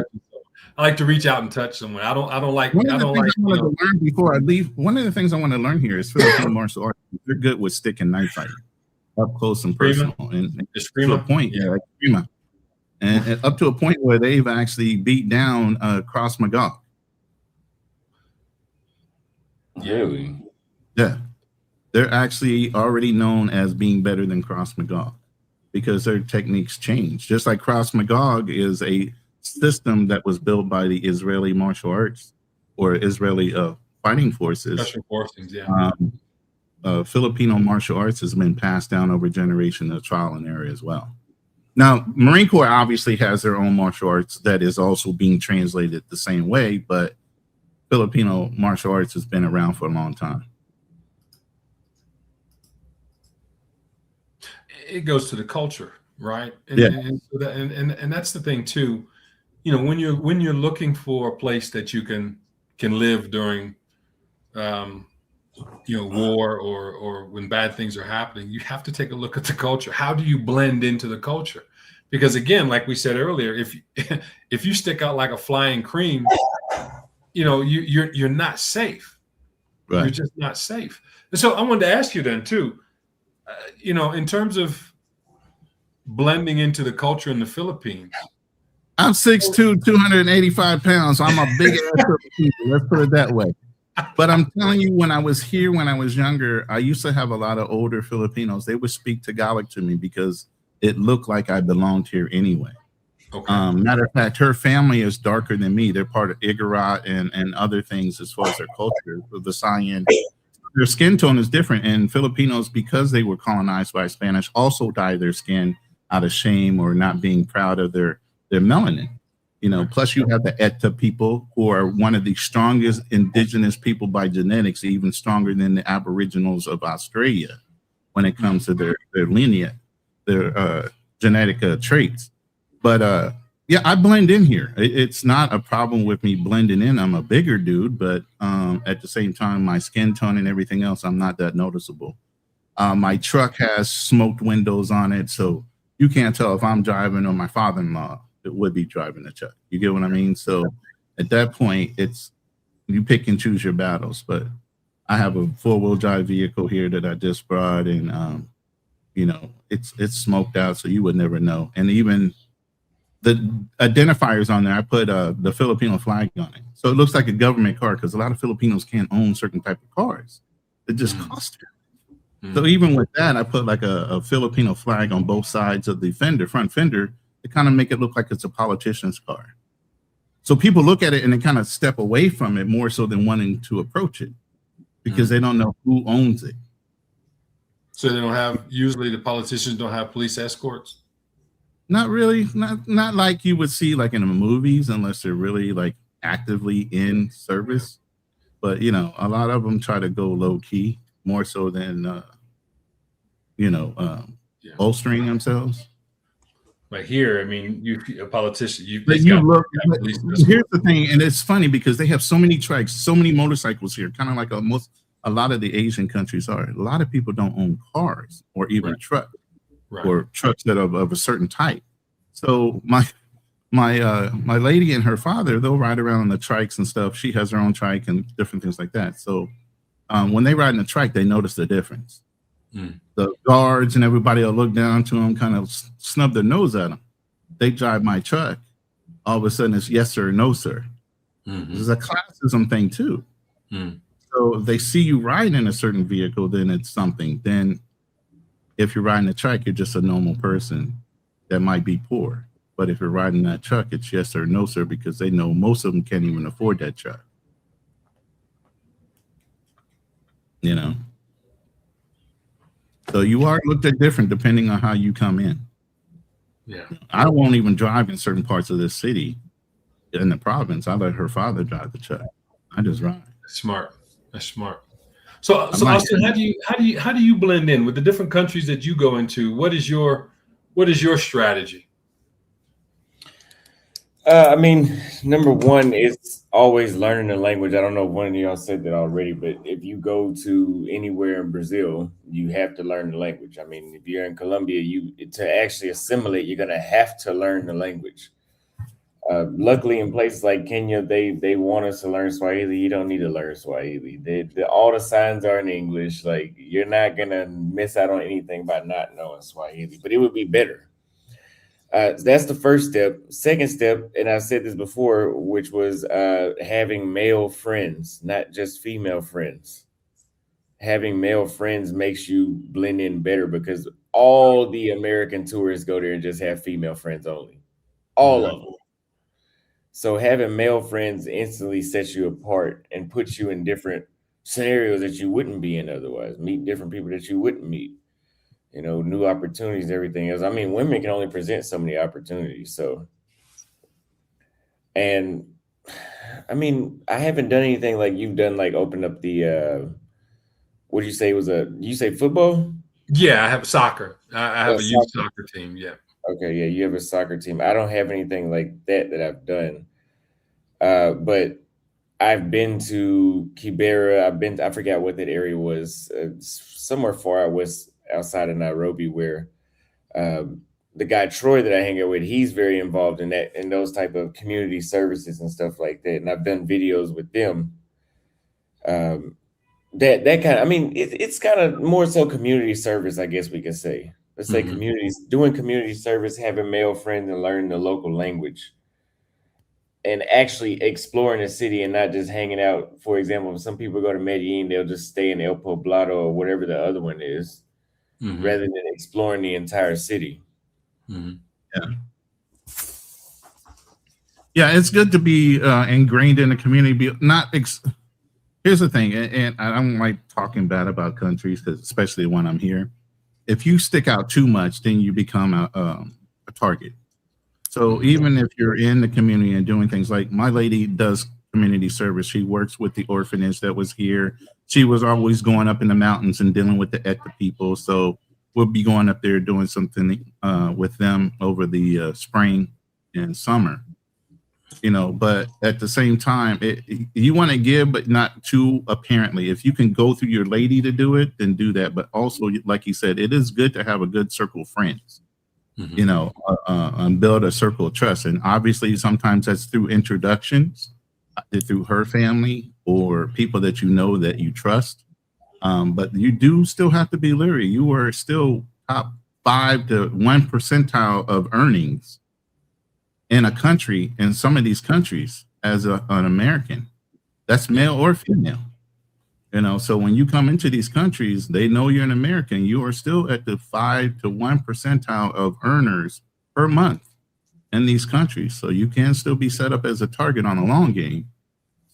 I like to reach out and touch someone. I don't like. One of the things I want to learn before I leave. One of the things I want to learn here is Filipino martial arts. They're good with stick and knife fighting, up close and personal, and to a point, like Prima, and up to a point where they've actually beat down Cross Magog. Really? Yeah, they're actually already known as being better than Cross Magog because their techniques change. Just like Cross Magog is a system that was built by the Israeli martial arts or Israeli fighting forces. Special forces, yeah. Filipino martial arts has been passed down over generations of trial and error as well. Now, Marine Corps obviously has their own martial arts that is also being translated the same way, but Filipino martial arts has been around for a long time. It goes to the culture, right? And, yeah. And that's the thing too. When you're looking for a place that you can live during, war or when bad things are happening, you have to take a look at the culture. How do you blend into the culture? Because again, like we said earlier, if you stick out like a flying cream, you're not safe. Right. You're just not safe. And so I wanted to ask you then too, in terms of blending into the culture in the Philippines. I'm 6'2", 285 pounds. So I'm a big ass Filipino. Let's put it that way. But I'm telling you, when I was here, when I was younger, I used to have a lot of older Filipinos. They would speak Tagalog to me because it looked like I belonged here anyway. Okay. Matter of fact, her family is darker than me. They're part of Igorot and other things as far as their culture. The Visayan, their skin tone is different. And Filipinos, because they were colonized by Spanish, also dye their skin out of shame or not being proud of their melanin. Plus you have the Eta people who are one of the strongest indigenous people by genetics, even stronger than the Aboriginals of Australia when it comes to their lineage, their genetic traits. But I blend in here. It's not a problem with me blending in. I'm a bigger dude, but at the same time, my skin tone and everything else, I'm not that noticeable. My truck has smoked windows on it, so you can't tell if I'm driving or my father-in-law would be driving the truck. You get what I mean? So at that point, it's you pick and choose your battles. But I have a 4-wheel drive vehicle here that I just brought, and it's smoked out, so you would never know. And even the identifiers on there, I put the Filipino flag on it, so it looks like a government car because a lot of Filipinos can't own certain type of cars. It just costs you. So even with that, I put like a Filipino flag on both sides of the front fender, to kind of make it look like it's a politician's car. So people look at it and they kind of step away from it more so than wanting to approach it because they don't know who owns it. So usually the politicians don't have police escorts? Not really. Not like you would see like in the movies, unless they're really like actively in service, but you know, a lot of them try to go low key more so than you know, Yeah. bolstering themselves. Like here, I mean, you a politician, But it's you got look, at least this here's the thing, and it's funny because they have so many trikes, so many motorcycles here, kind of like a lot of the Asian countries are. A lot of people don't own cars or even Right. trucks right. or trucks that are of a certain type. So my lady and her father, they'll ride around on the trikes and stuff. She has her own trike and different things like that. So when they ride in the trike, they notice the difference. The guards and everybody will look down to them, kind of snub their nose at them. They drive my truck. All of a sudden, it's yes sir, no sir. This is a classism thing too. So if they see you riding in a certain vehicle, then it's something. Then if you're riding a truck, you're just a normal person that might be poor. But if you're riding that truck, it's yes sir, no sir, because they know most of them can't even afford that truck. You know? So you are looked at different depending on how you come in. Yeah. I won't even drive in certain parts of this city in the province. I let her father drive the truck. I just ride. That's smart. That's smart. So I'm like- Austin, how do you blend in with the different countries that you go into? What is your strategy? I mean, number one is always learning the language. I don't know if one of y'all said that already, but if you go to anywhere in Brazil, you have to learn the language. I mean, if you're in Colombia, to actually assimilate, you're gonna have to learn the language. Luckily, in places like Kenya, they want us to learn Swahili. You don't need to learn Swahili. All the signs are in English. Like, you're not gonna miss out on anything by not knowing Swahili. But it would be better. That's the first step. Second step, and I've said this before, which was having male friends, not just female friends. Having male friends makes you blend in better because all the American tourists go there and just have female friends only. All of them. So having male friends instantly sets you apart and puts you in different scenarios that you wouldn't be in otherwise. Meet different people that you wouldn't meet. You know, new opportunities, everything else. I mean, women can only present so many opportunities. So, and I mean, I haven't done anything like you've done, like open up the, what did you say you say football? Yeah, I have soccer. I have a youth Soccer. soccer team. Yeah. Okay, yeah, you have a soccer team. I don't have anything like that I've done. But I've been to Kibera. I forgot what that area was, somewhere far out west outside of Nairobi, where the guy Troy that I hang out with, he's very involved in those type of community services and stuff like that. And I've done videos with them. That kind of, I mean, it's kind of more so community service, I guess we could say. Let's say doing community service, having male friends and learning the local language. And actually exploring the city and not just hanging out. For example, if some people go to Medellin, they'll just stay in El Poblado or whatever the other one is, rather than exploring the entire city. Yeah, it's good to be ingrained in the community. Here's the thing, and I don't like talking bad about countries, because especially when I'm here. If you stick out too much, then you become a target. So even if you're in the community and doing things, like my lady does community service, she works with the orphanage that was here. She was always going up in the mountains and dealing with the ECTA people. So we'll be going up there doing something with them over the spring and summer. You know, but at the same time, you want to give, but not too apparently. If you can go through your lady to do it, then do that. But also, like you said, it is good to have a good circle of friends. You know, and build a circle of trust. And obviously, sometimes that's through introductions, through her family or people that you know that you trust. But you do still have to be leery. You are still top 5 to 1 percentile of earnings in a country, in some of these countries, as an American. That's male or female. You know, so when you come into these countries, they know you're an American. You are still at the 5 to 1 percentile of earners per month in these countries. So you can still be set up as a target on a long game.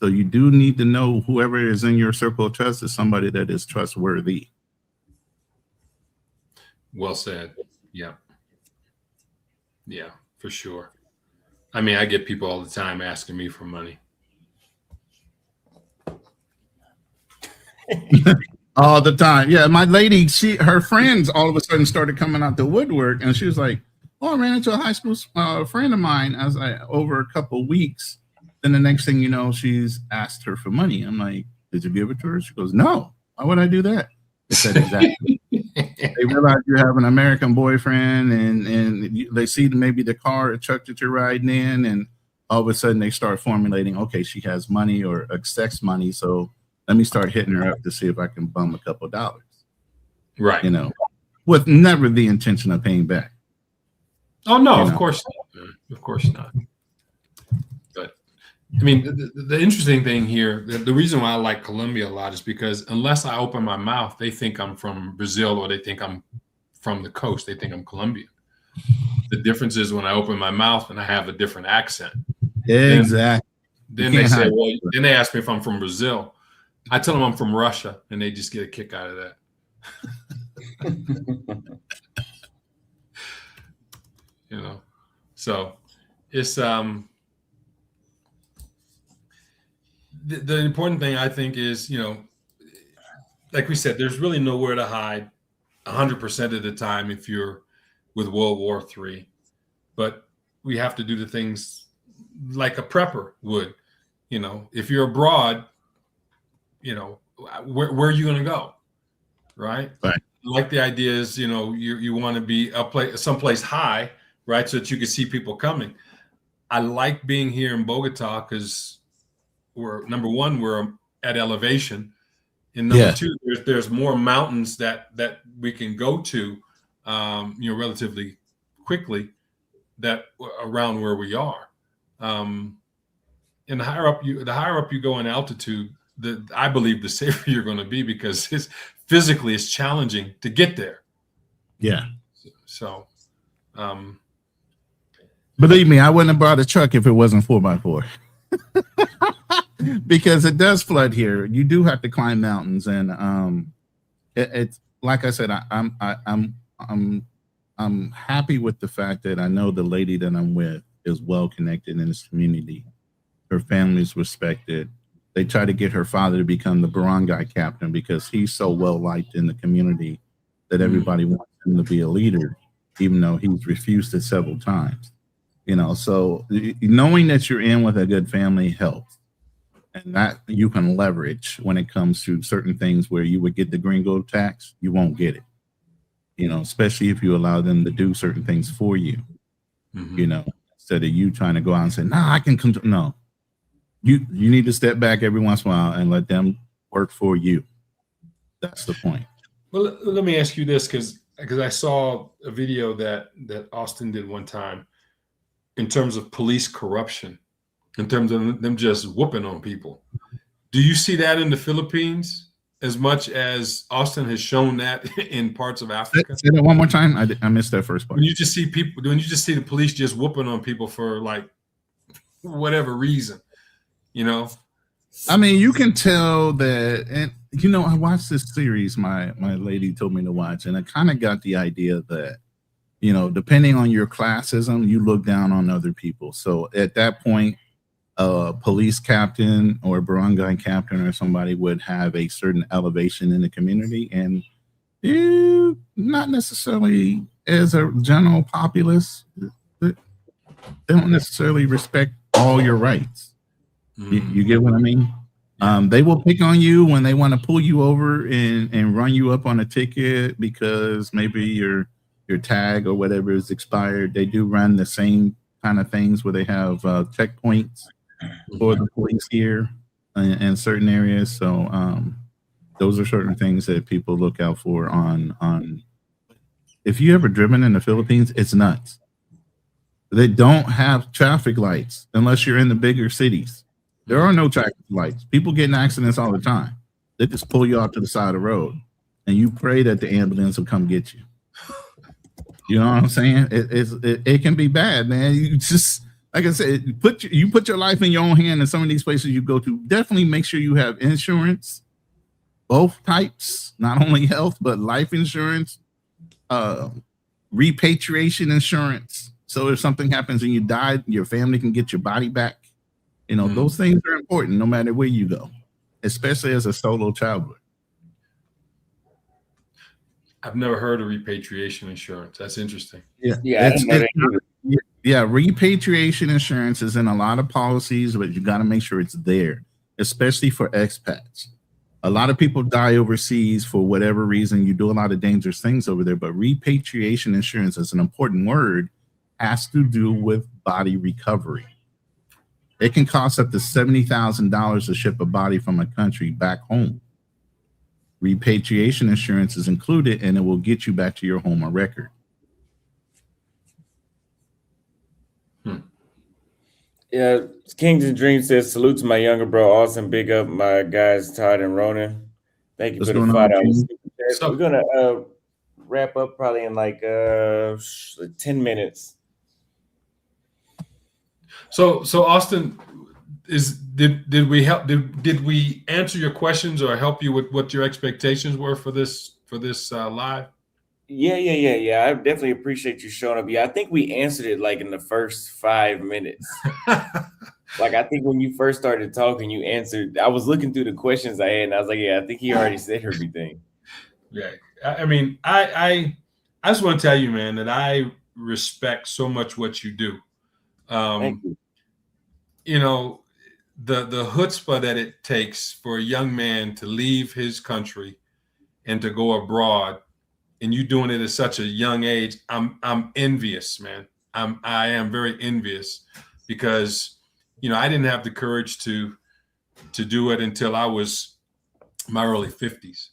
So you do need to know whoever is in your circle of trust is somebody that is trustworthy. Well said. Yeah. Yeah, for sure. I mean, I get people all the time asking me for money. All the time. Yeah, my lady, her friends all of a sudden started coming out the woodwork, and she was like, "Oh, I ran into a high school friend of mine as over a couple of weeks." Then the next thing you know, she's asked her for money. I'm like, "Did you give it to her?" She goes, "No. Why would I do that?" I said, "Exactly." They realize you have an American boyfriend, and they see maybe the car or truck that you're riding in, and all of a sudden they start formulating, okay, she has money or expects money, so let me start hitting her up to see if I can bum a couple dollars. Right. With never the intention of paying back. Oh, no, of course not. Of course not. But, I mean, the interesting thing here, the reason why I like Colombia a lot is because unless I open my mouth, they think I'm from Brazil or they think I'm from the coast. They think I'm Colombian. The difference is when I open my mouth and I have a different accent. Exactly. Then they say, well, then they ask me if I'm from Brazil. I tell them I'm from Russia, and they just get a kick out of that. So it's the important thing I think is, like we said, there's really nowhere to hide 100% of the time if you're with World War III, but we have to do the things like a prepper would. If you're abroad, where are you going to go, right? Like the idea is, you want to be someplace high, right, so that you can see people coming. I like being here in Bogota because number one, we're at elevation, and number two, there's more mountains that we can go to, relatively quickly, that around where we are. And the higher up you go in altitude, I believe the safer you're going to be, because physically it's challenging to get there. Yeah. So, believe me, I wouldn't have brought a truck if it wasn't 4x4. Because it does flood here. You do have to climb mountains, and it's like I said, I'm happy with the fact that I know the lady that I'm with is well connected in this community. Her family is respected. They try to get her father to become the barangay captain because he's so well liked in the community that everybody wants him to be a leader, even though he's refused it several times. So knowing that you're in with a good family helps, and that you can leverage when it comes to certain things where you would get the gringo tax, you won't get it. Especially if you allow them to do certain things for you. Instead of you trying to go out and say, "Nah, I can come." No, you need to step back every once in a while and let them work for you. That's the point. Well, let me ask you this, because I saw a video that Austin did one time in terms of police corruption, in terms of them just whooping on people. Do you see that in the Philippines as much as Austin has shown that in parts of Africa? Say that one more time. I missed that first part. When you just see the police just whooping on people for like whatever reason, I mean, you can tell that, and I watched this series my lady told me to watch, and I kind of got the idea that, depending on your classism, you look down on other people. So at that point, a police captain or a barangay captain or somebody would have a certain elevation in the community, and not necessarily as a general populace, they don't necessarily respect all your rights. You get what I mean? They will pick on you when they want to pull you over and run you up on a ticket because maybe your tag or whatever is expired. They do run the same kind of things where they have checkpoints for the police here in certain areas. So those are certain things that people look out for on. If you ever driven in the Philippines, it's nuts. They don't have traffic lights unless you're in the bigger cities. There are no traffic lights. People get in accidents all the time. They just pull you off to the side of the road, and you pray that the ambulance will come get you. You know what I'm saying? It can be bad, man. You just, like I said, put your life in your own hand in some of these places you go to. Definitely make sure you have insurance, both types, not only health, but life insurance, repatriation insurance. So if something happens and you die, your family can get your body back. Those things are important no matter where you go, especially as a solo traveler. I've never heard of repatriation insurance. That's interesting. Yeah, Yeah, I didn't know that either. yeah, repatriation insurance is in a lot of policies, but you got to make sure it's there, especially for expats. A lot of people die overseas for whatever reason. You do a lot of dangerous things over there, but repatriation insurance is an important word, has to do with body recovery. It can cost up to $70,000 to ship a body from a country back home. Repatriation insurance is included, and it will get you back to your home on record. Yeah, Kings and Dreams says, salute to my younger bro, Austin. Big up my guys, Todd and Ronan. Thank you What's for the going on, $5 King? super chat. So- We're gonna wrap up probably in like 10 minutes. So Austin, did we answer your questions or help you with what your expectations were for this live? Yeah. I definitely appreciate you showing up. Yeah, I think we answered it like in the first 5 minutes. Like, I think when you first started talking, you answered. I was looking through the questions I had, and I was like, yeah, I think he already said everything. Yeah, I mean, I just want to tell you, man, that I respect so much what you do. Thank you. You know, the chutzpah that it takes for a young man to leave his country and to go abroad, and you doing it at such a young age, I'm envious, man. I am very envious because, you know, I didn't have the courage to do it until I was my early 50s,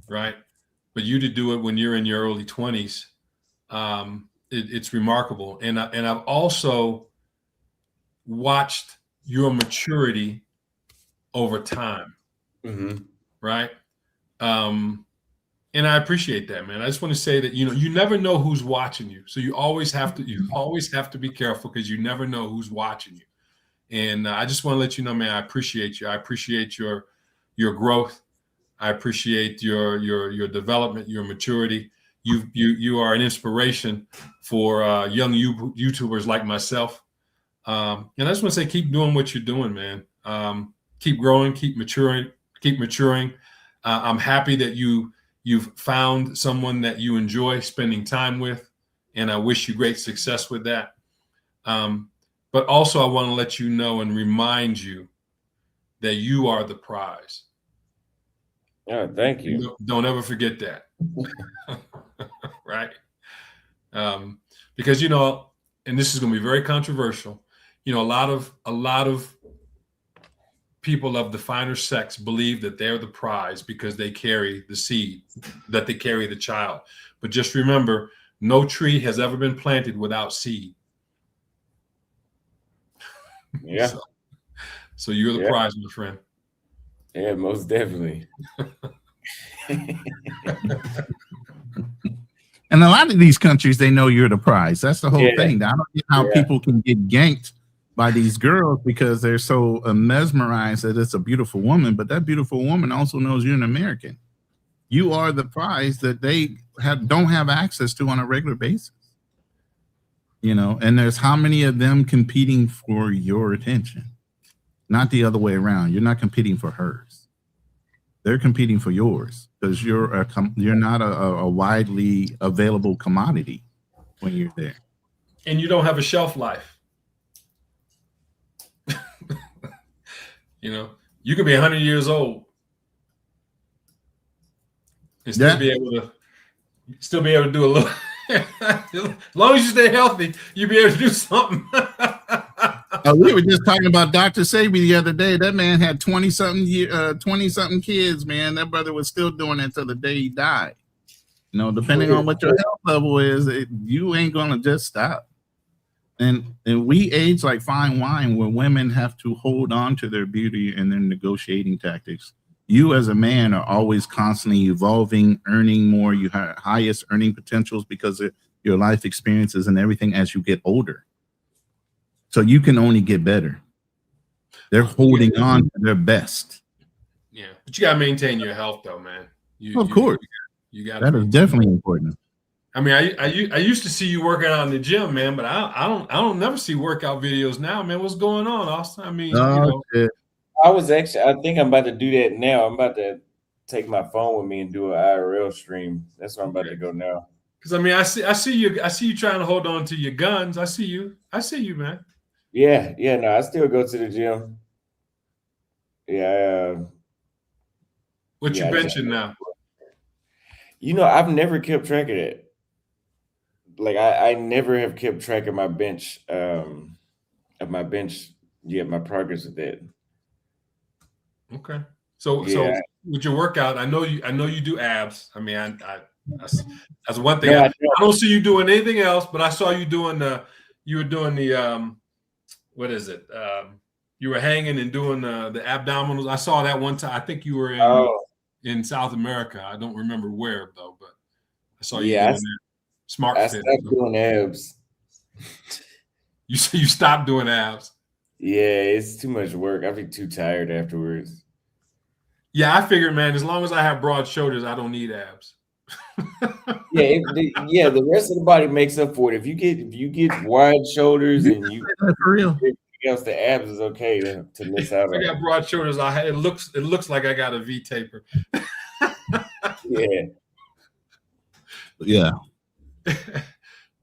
right? But you to do it when you're in your early 20s, it's remarkable. And I've also watched your maturity over time, right? And I appreciate that, man. I just want to say that, you know, you never know who's watching you. So you always have to be careful because you never know who's watching you. And I just want to let you know, man, I appreciate you. I appreciate your growth. I appreciate your development, your maturity. You are an inspiration for young YouTubers like myself. And I just want to say, keep doing what you're doing, man. Keep growing, keep maturing. I'm happy that you've found someone that you enjoy spending time with, and I wish you great success with that. But also, I want to let you know and remind you that you are the prize. Oh, thank you. Don't ever forget that. Right? Because, you know, and this is going to be very controversial. You know, a lot of people of the finer sex believe that they're the prize because they carry the seed, that they carry the child. But just remember, no tree has ever been planted without seed. Yeah. So you're the prize, my friend. Yeah, most definitely. And a lot of these countries, they know you're the prize. That's the whole thing. I don't get how people can get ganked by these girls because they're so mesmerized that it's a beautiful woman, but that beautiful woman also knows you're an American. You are the prize that they don't have access to on a regular basis. You know, and there's how many of them competing for your attention, not the other way around. You're not competing for hers. They're competing for yours because you're not a widely available commodity when you're there. And you don't have a shelf life. You know, you could be 100 years old and still be able to do a little. As long as you stay healthy, you'll be able to do something. We were just talking about Dr. Sabi the other day. That man had 20-something kids, man. That brother was still doing it till the day he died. You know, depending on what your health level is, you ain't gonna just stop. And we age like fine wine, where women have to hold on to their beauty and their negotiating tactics. You as a man are always constantly evolving, earning more. You have highest earning potentials because of your life experiences and everything as you get older. So you can only get better. They're holding on to their best. Yeah, but you gotta maintain your health, though, man. Of course, you got that is definitely important. I mean, I used to see you working out in the gym, man, but I don't never see workout videos now, man. What's going on, Austin? I mean, I was actually, I think I'm about to do that now. I'm about to take my phone with me and do an IRL stream. That's where I'm about to go now. Because I mean, I see you trying to hold on to your guns. I see you, man. Yeah, no, I still go to the gym. Yeah. What you benching now? You know, I've never kept track of that. Like I never have kept track of my bench, my progress with that. Okay. So with your workout, I know you do abs. I mean, that's one thing. No, I don't see you doing anything else, but I saw you doing what is it? You were hanging and doing the abdominals. I saw that one time. I think you were in South America. I don't remember where though, but I saw you doing that. Smart I fit. stopped doing abs. You stopped doing abs. Yeah, it's too much work. I'd be too tired afterwards. Yeah, I figured, man, as long as I have broad shoulders, I don't need abs. The rest of the body makes up for it. If you get wide shoulders and you for real, everything else, the abs is okay to miss out on. I got broad shoulders. It looks like I got a V taper. Yeah.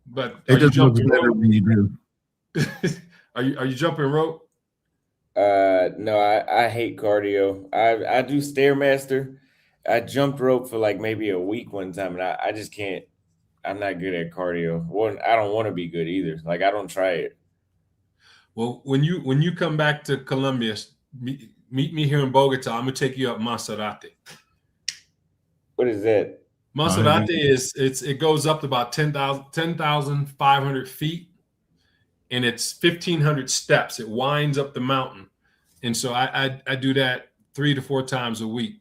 But it just looks better when you do. Are you jumping rope? No, I hate cardio. I do Stairmaster. I jumped rope for like maybe a week one time, and I just can't. I'm not good at cardio. Well, I don't want to be good either. Like I don't try it. Well, when you come back to Colombia, meet me here in Bogota. I'm gonna take you up Maserati. What is that? Maserati it goes up to about 10,500 feet, and it's 1,500 steps. It winds up the mountain, and so I do that 3 to 4 times a week.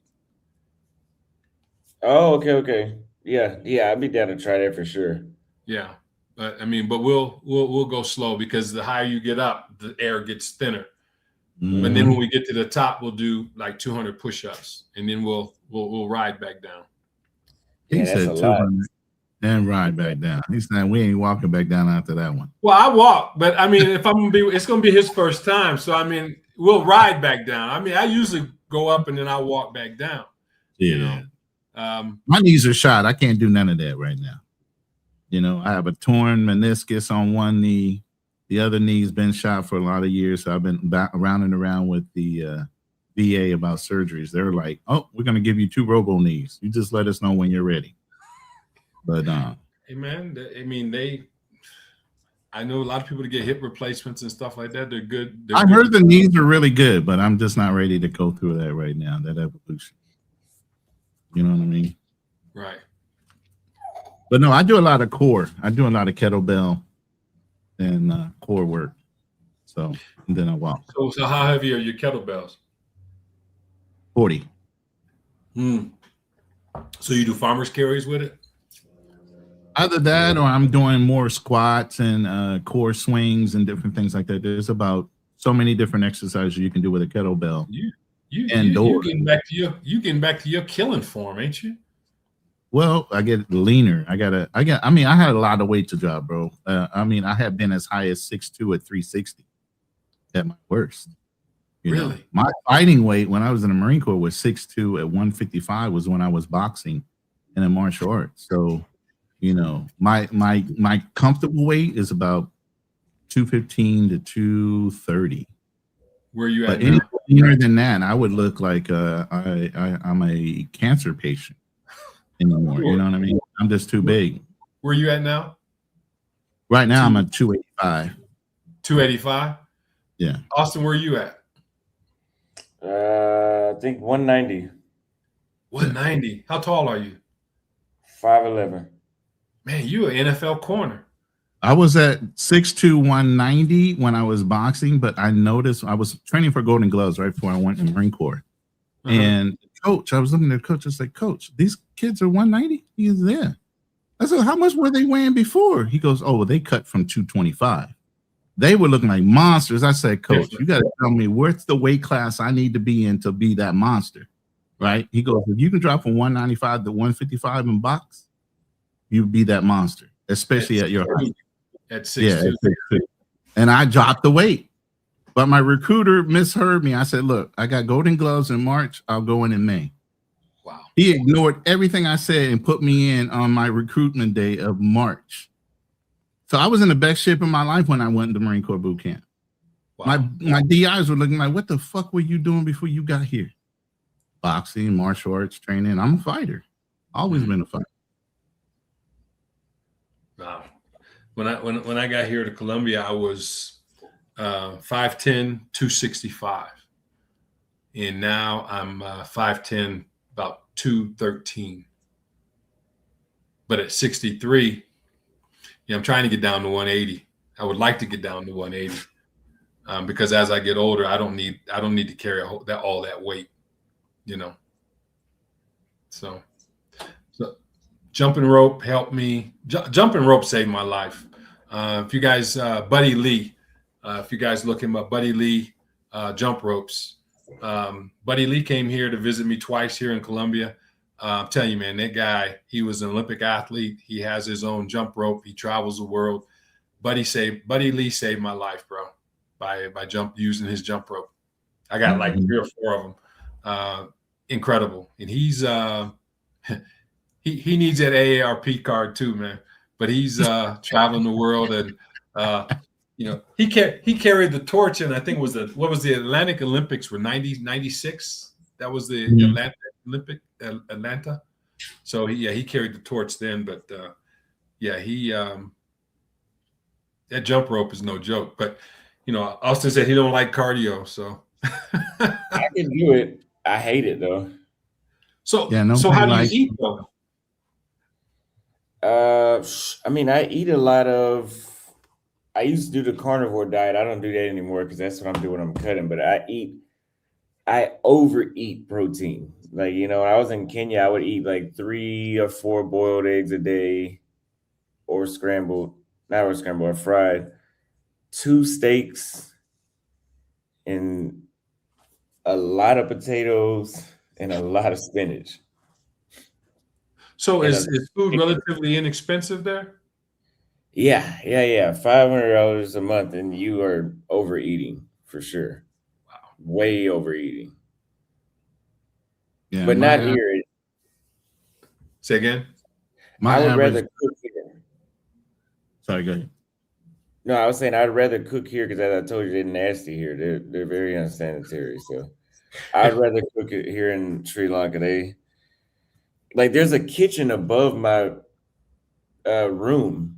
Oh, okay. Yeah, I'd be down to try that for sure. Yeah, but I mean, but we'll go slow because the higher you get up, the air gets thinner. Mm-hmm. But then when we get to the top, we'll do like 200 push-ups, and then we'll ride back down. He said 200 and ride back down. He's saying we ain't walking back down after that one. Well, I walk, but I mean, if I'm gonna be, it's gonna be his first time, so I mean, we'll ride back down. I mean, I usually go up and then I walk back down. Yeah. You know? My knees are shot. I can't do none of that right now. You know, I have a torn meniscus on one knee. The other knee's been shot for a lot of years. So I've been around and around with the VA about surgeries. They're like, oh, we're going to give you 2 robo knees. You just let us know when you're ready. But hey man, I mean, I know a lot of people to get hip replacements and stuff like that. They're good. I heard the knees are really good, but I'm just not ready to go through that right now, that evolution. You know what I mean? Right. But no, I do a lot of core. I do a lot of kettlebell and core work. So, and then I walk. So how heavy are your kettlebells? 40. So you do farmer's carries with it? Either that or I'm doing more squats and core swings and different things like that. There's about so many different exercises you can do with a kettlebell. You getting back to your killing form, ain't you? Well, I get leaner. I had a lot of weight to drop, bro. I mean, I have been as high as 6'2" at 360 at my worst. Really? Know? My fighting weight when I was in the Marine Corps was 6'2" at 155 was when I was boxing and in martial arts. So, you know, my comfortable weight is about 215 to 230. Where are you at? But any leaner than that, I would look like I'm a cancer patient anymore. You know what I mean? I'm just too big. Where are you at now? Right now, I'm at 285. 285? Yeah. Austin, where are you at? I think 190. 190. How tall are you? 5'11". Man, you an NFL corner. I was at 6'2", 190 when I was boxing, but I noticed I was training for Golden Gloves right before I went in the Marine Corps. And coach, I was looking at the coach. I was like, Coach, these kids are 190? He goes, yeah. I said, how much were they weighing before? He goes, oh, well, they cut from 225. They were looking like monsters. I said, Coach, you got to tell me what's the weight class I need to be in to be that monster, right? He goes, if you can drop from 195 to 155 in box, you be that monster, especially at your height. At 6'2". Yeah, and I dropped the weight. But my recruiter misheard me. I said, look, I got Golden Gloves in March. I'll go in May. Wow. He ignored everything I said and put me in on my recruitment day of March. So I was in the best shape of my life when I went to Marine Corps boot camp. Wow. My DIs were looking like, what the fuck were you doing before you got here? Boxing, martial arts training. I'm a fighter. Always been a fighter. Wow. When I got here to Columbia, I was 5'10", 265. And now I'm 5'10", about 213. But at 63, I'm trying to get down to 180. I would like to get down to 180 because as I get older, I don't need to carry all that weight, So jumping rope helped me. Jumping rope saved my life. If you guys, Buddy Lee, if you guys look him up, Buddy Lee, jump ropes. Buddy Lee came here to visit me twice here in Columbia. I'm telling you, man, that guy, he was an Olympic athlete. He has his own jump rope. He travels the world. Buddy Lee saved my life, bro, by using his jump rope. I got like 3 or 4 of them. Incredible. And he's he needs that AARP card too, man. But he's traveling the world, and he carried the torch, and I think what was the Atlantic Olympics were 96. That was the Atlanta. So he carried the torch then, but that jump rope is no joke. But Austin said he don't like cardio, so I can do it. I hate it though. So how do you eat though? I mean, I eat a lot of. I used to do the carnivore diet. I don't do that anymore because that's what I'm doing. I'm cutting, but I overeat protein. Like, when I was in Kenya, I would eat like 3 or 4 boiled eggs a day, or or fried, 2 steaks, and a lot of potatoes and a lot of spinach. So is food relatively inexpensive there? Yeah. $500 a month, and you are overeating for sure. Wow, way overeating. Yeah, but not here. Say again. I would rather cook here. Sorry, go ahead. No, I was saying I'd rather cook here because, as I told you, they're nasty here. They're very unsanitary. So I'd rather cook it here in Sri Lanka. There's a kitchen above my room.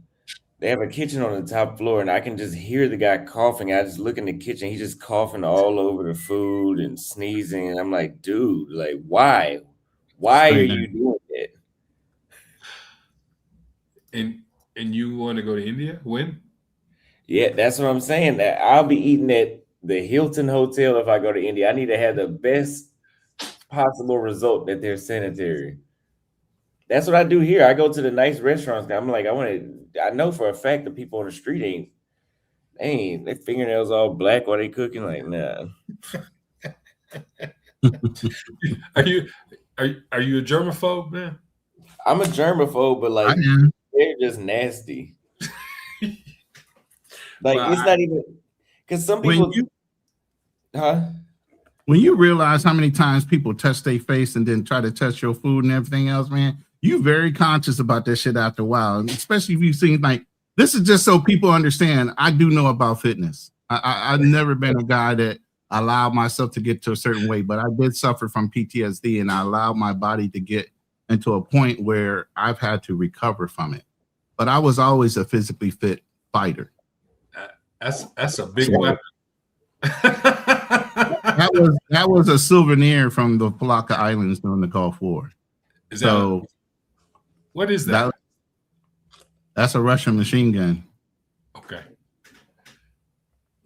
They have a kitchen on the top floor, and I can just hear the guy coughing. I just look in the kitchen. He's just coughing all over the food and sneezing. And I'm like, dude, like, why? Why are you doing it? And you want to go to India? When? Yeah, that's what I'm saying. That I'll be eating at the Hilton Hotel if I go to India. I need to have the best possible result that they're sanitary. That's what I do here. I go to the nice restaurants. I'm like, I know for a fact the people on the street ain't their fingernails all black while they cooking. Like, nah. Are you a germaphobe, man? I'm a germaphobe, but like they're just nasty. Like, well, it's not even because some people. When you realize how many times people touch their face and then try to touch your food and everything else, man, you're very conscious about that shit after a while. And especially if you see, like, this is just so people understand, I do know about fitness. I've never been a guy that allowed myself to get to a certain weight, but I did suffer from PTSD, and I allowed my body to get into a point where I've had to recover from it. But I was always a physically fit fighter. That's a big weapon. that was a souvenir from the Palaka Islands during the Gulf War. What is that? That's a Russian machine gun. Okay.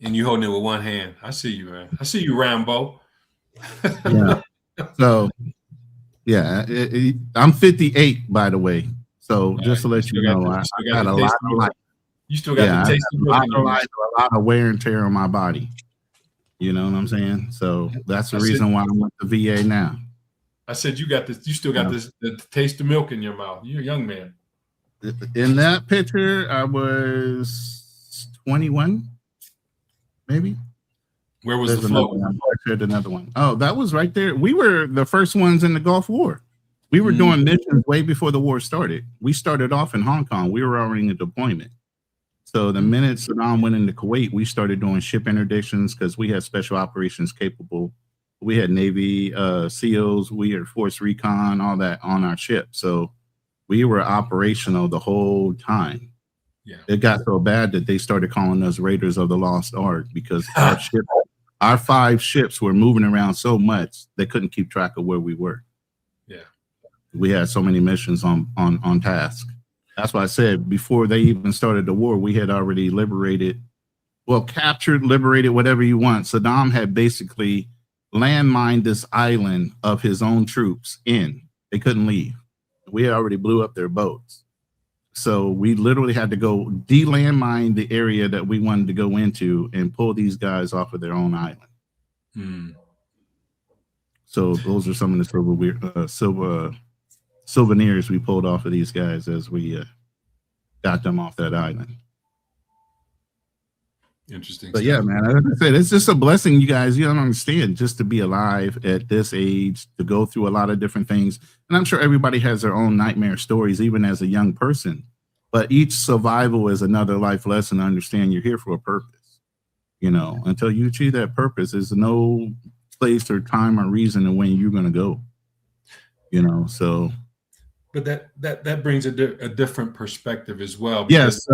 And you holding it with one hand. I see you, man. I see you, Rambo. Yeah. So, yeah, I'm 58, by the way. So just to let you know, I got a lot of life. You still got the taste of a lot of wear and tear on my body. You know what I'm saying? So that's the reason why I'm with the VA now. I said you got this. You still got the taste of milk in your mouth. You're a young man. In that picture, I was 21, maybe. Where was the float? I shared another one. Oh, that was right there. We were the first ones in the Gulf War. We were doing missions way before the war started. We started off in Hong Kong. We were already in deployment. So the minute Saddam went into Kuwait, we started doing ship interdictions because we had special operations capable. We had Navy SEALs, we had Force Recon, all that on our ship. So we were operational the whole time. Yeah. It got so bad that they started calling us Raiders of the Lost Ark because our 5 ships were moving around so much they couldn't keep track of where we were. Yeah. We had so many missions on task. That's why I said before they even started the war, we had already captured, liberated, whatever you want. Saddam had basically landmined this island of his own troops in. They couldn't leave. We already blew up their boats. So we literally had to go de-landmine the area that we wanted to go into and pull these guys off of their own island. So those are some of the souvenirs we pulled off of these guys as we got them off that island. Interesting. But yeah, man, like I said, it's just a blessing, you guys. You don't understand, just to be alive at this age, to go through a lot of different things. And I'm sure everybody has their own nightmare stories, even as a young person. But each survival is another life lesson to understand you're here for a purpose. You know, until you achieve that purpose, there's no place or time or reason to when you're going to go. You know, so. But that brings a different perspective as well. Yes,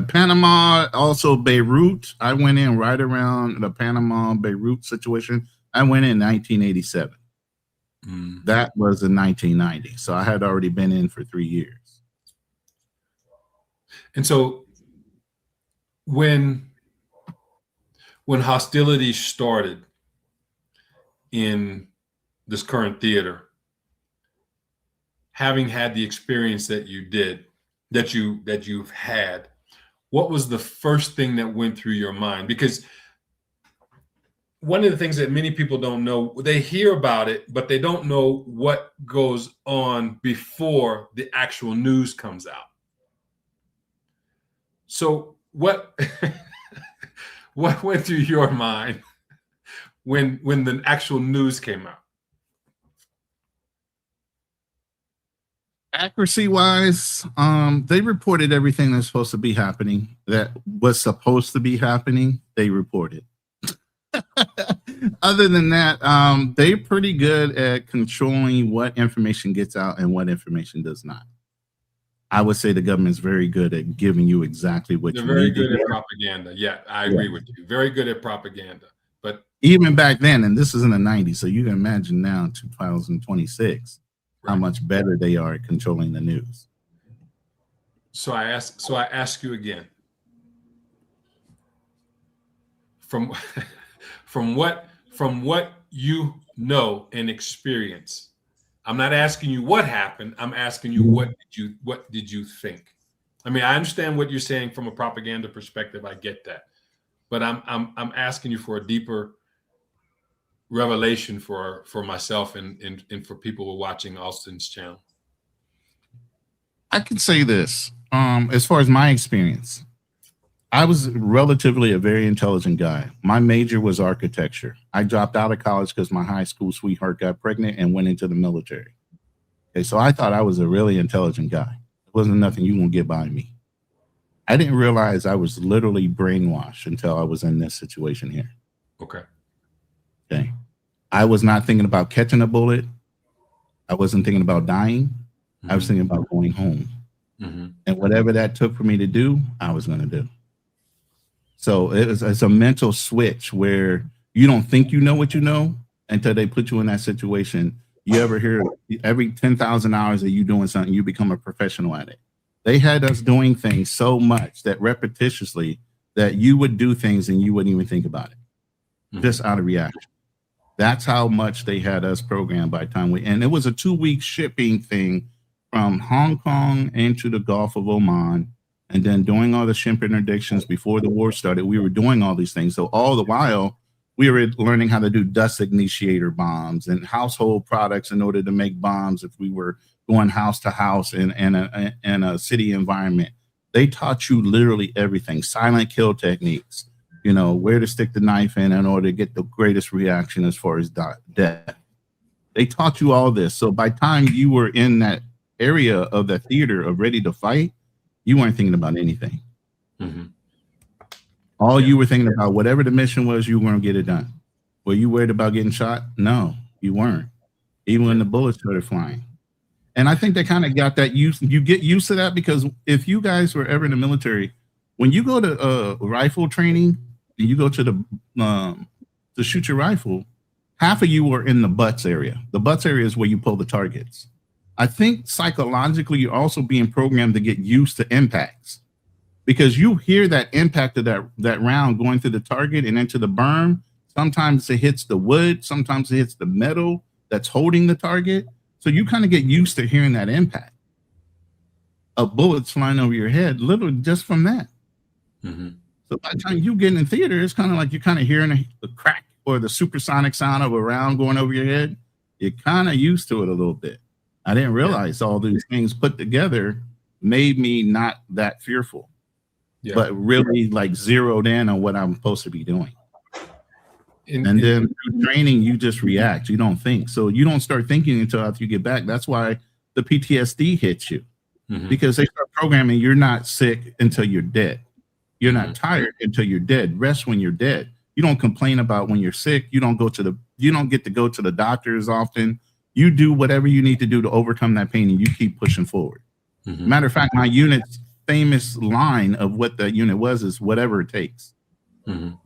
Panama, also Beirut. I went in right around the Panama Beirut situation. I went in 1987. That was in 1990. So I had already been in for 3 years. And so when hostilities started in this current theater, having had the experience that you've had, what was the first thing that went through your mind? Because one of the things that many people don't know, they hear about it, but they don't know what goes on before the actual news comes out. So what went through your mind when the actual news came out? Accuracy wise, they reported everything that's supposed to be happening, that was supposed to be happening. They reported. Other than that, they're pretty good at controlling what information gets out and what information does not. I would say the government's very good at giving you exactly what you need. They're very good at propaganda. Yeah, I agree with you. Very good at propaganda. But even back then, and this is in the 90s, so you can imagine now, 2026. How much better they are at controlling the news. So I ask you again. From what you know and experience, I'm not asking you what happened. I'm asking you what did you think? I mean, I understand what you're saying from a propaganda perspective. I get that, but I'm asking you for a deeper revelation for myself and for people who are watching Austin's channel. I can say this, as far as my experience, I was relatively a very intelligent guy. My major was architecture. I dropped out of college because my high school sweetheart got pregnant and went into the military. Okay, so I thought I was a really intelligent guy. It wasn't nothing you won't get by me. I didn't realize I was literally brainwashed until I was in this situation here. Okay. Okay. I was not thinking about catching a bullet. I wasn't thinking about dying. I was thinking about going home. And whatever that took for me to do, I was going to do. So it's a mental switch where you don't think you know what you know until they put you in that situation. You ever hear every 10,000 hours that you doing something, you become a professional at it. They had us doing things so much that repetitiously that you would do things and you wouldn't even think about it, just out of reaction. That's how much they had us programmed by the time and it was a 2-week shipping thing from Hong Kong into the Gulf of Oman. And then doing all the ship interdictions before the war started, we were doing all these things. So all the while, we were learning how to do dust initiator bombs and household products in order to make bombs if we were going house to house in a city environment. They taught you literally everything, silent kill techniques, you know, where to stick the knife in order to get the greatest reaction as far as death. They taught you all this. So by the time you were in that area of the theater of ready to fight, you weren't thinking about anything. Mm-hmm. All you were thinking about, whatever the mission was, you were going to get it done. Were you worried about getting shot? No, you weren't. Even when the bullets started flying. And I think they kind of got that used. You get used to that because if you guys were ever in the military, when you go to rifle training and you go to shoot your rifle, half of you were in the butts area. The butts area is where you pull the targets. I think psychologically, you're also being programmed to get used to impacts because you hear that impact of that round going through the target and into the berm. Sometimes it hits the wood. Sometimes it hits the metal that's holding the target. So you kind of get used to hearing that impact of bullets flying over your head, literally just from that. Mm-hmm. So by the time you get in theater, it's kind of like you're kind of hearing the crack or the supersonic sound of a round going over your head. You're kind of used to it a little bit. I didn't realize all these things put together made me not that fearful, but really like zeroed in on what I'm supposed to be doing. And then through training, you just react. You don't think. So you don't start thinking until after you get back. That's why the PTSD hits you because they start programming. You're not sick until you're dead. You're not tired until you're dead. Rest when you're dead. You don't complain about when you're sick. You don't get to go to the doctor as often. You do whatever you need to do to overcome that pain and you keep pushing forward. Matter of fact, my unit's famous line of what that unit was is whatever it takes.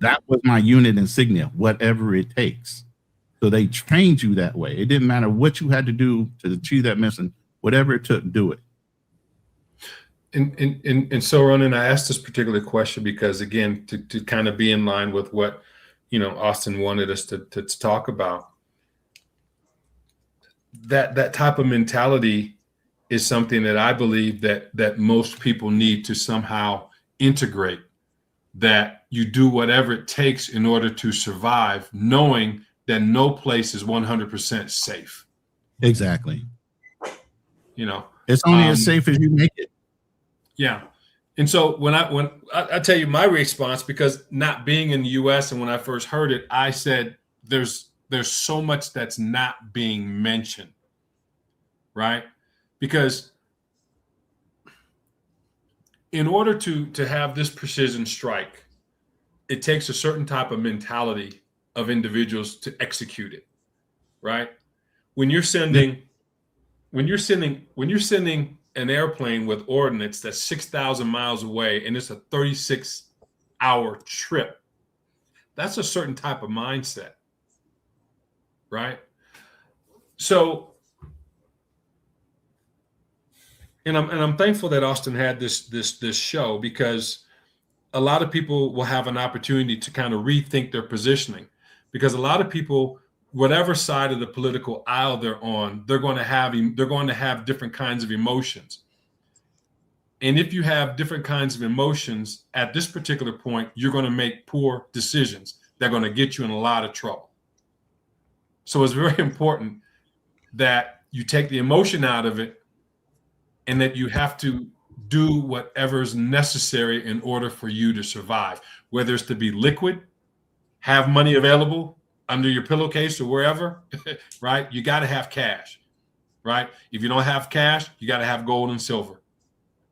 That was my unit insignia, whatever it takes. So they trained you that way. It didn't matter what you had to do to achieve that mission, whatever it took, do it. And so, Ronan, I asked this particular question because, again, to kind of be in line with what, Austin wanted us to talk about. That type of mentality is something that I believe that most people need to somehow integrate. That you do whatever it takes in order to survive, knowing that no place is 100% safe. Exactly. It's only as safe as you make it. Yeah. And so when I tell you my response, because not being in the US and when I first heard it, I said, there's so much that's not being mentioned, right? Because in order to have this precision strike, it takes a certain type of mentality of individuals to execute it, right? When you're sending an airplane with ordnance that's 6,000 miles away and it's a 36-hour trip, that's a certain type of mindset, right? So, and I'm thankful that Austin had this show because a lot of people will have an opportunity to kind of rethink their positioning, because a lot of people, whatever side of the political aisle they're on, they're going to have different kinds of emotions. And if you have different kinds of emotions at this particular point, you're going to make poor decisions that are going to get you in a lot of trouble. So it's very important that you take the emotion out of it and that you have to do whatever's necessary in order for you to survive, whether it's to be liquid, have money available under your pillowcase or wherever, right? You got to have cash, right? If you don't have cash, you got to have gold and silver,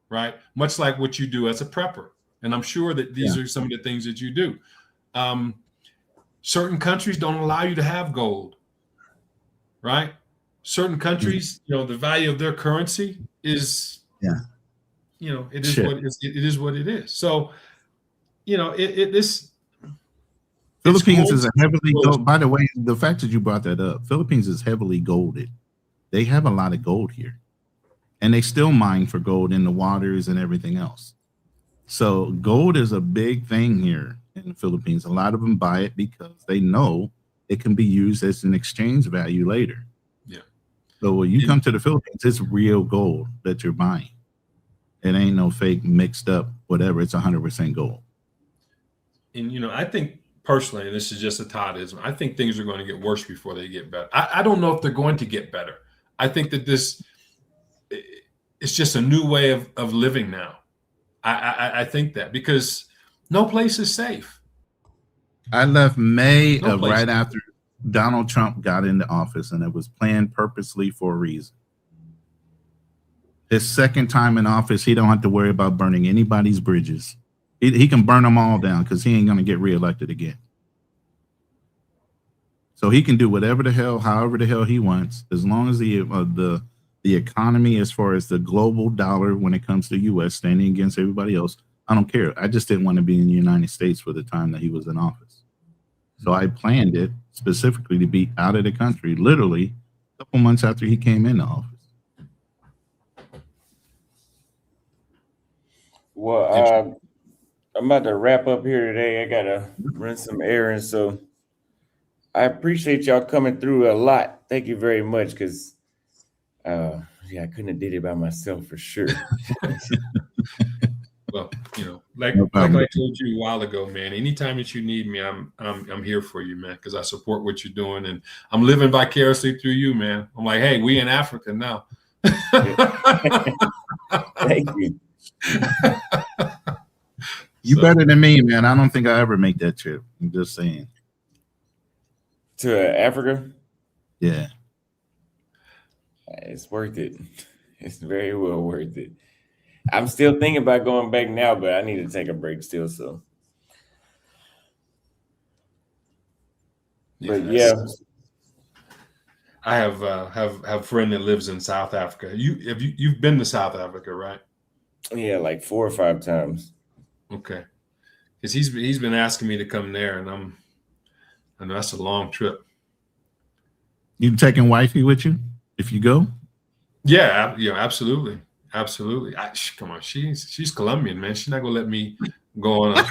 right? Much like what you do as a prepper. And I'm sure that these are some of the things that you do. Certain countries don't allow you to have gold, right? Certain countries, the value of their currency is, it is what it is. So, Philippines is a heavily gold. By the way, the fact that you brought that up, Philippines is heavily golded. They have a lot of gold here, and they still mine for gold in the waters and everything else. So gold is a big thing here in the Philippines. A lot of them buy it because they know it can be used as an exchange value later. Yeah. So when you come to the Philippines, it's real gold that you're buying. It ain't no fake mixed up whatever. It's 100% gold. And I think personally, and this is just a Toddism, I think things are going to get worse before they get better. I don't know if they're going to get better. I think that it's just a new way of living now. I think that because no place is safe. I left right after Donald Trump got into office, and it was planned purposely for a reason. His second time in office, he don't have to worry about burning anybody's bridges. He can burn them all down because he ain't going to get reelected again. So he can do whatever the hell, however the hell he wants, as long as the economy, as far as the global dollar when it comes to U.S. standing against everybody else, I don't care. I just didn't want to be in the United States for the time that he was in office. So I planned it specifically to be out of the country, literally a couple months after he came into office. Well, I'm about to wrap up here today. I gotta run some errands, so I appreciate y'all coming through a lot. Thank you very much, because I couldn't have did it by myself for sure. Well, like I told you a while ago, man, anytime that you need me, I'm here for you, man, because I support what you're doing, and I'm living vicariously through you, man. I'm like, hey, we in Africa now. Thank you. You better than me, man. I don't think I ever make that trip. I'm just saying. To Africa? Yeah. It's worth it. It's very well worth it. I'm still thinking about going back now, but I need to take a break still. So, but yeah, I have a friend that lives in South Africa. You've been to South Africa, right? Yeah, like 4 or 5 times. Okay, because he's been asking me to come there, and I know that's a long trip. You taking wifey with you if you go? Yeah, absolutely. Absolutely. Come on, she's Colombian, man. She's not gonna let me go on a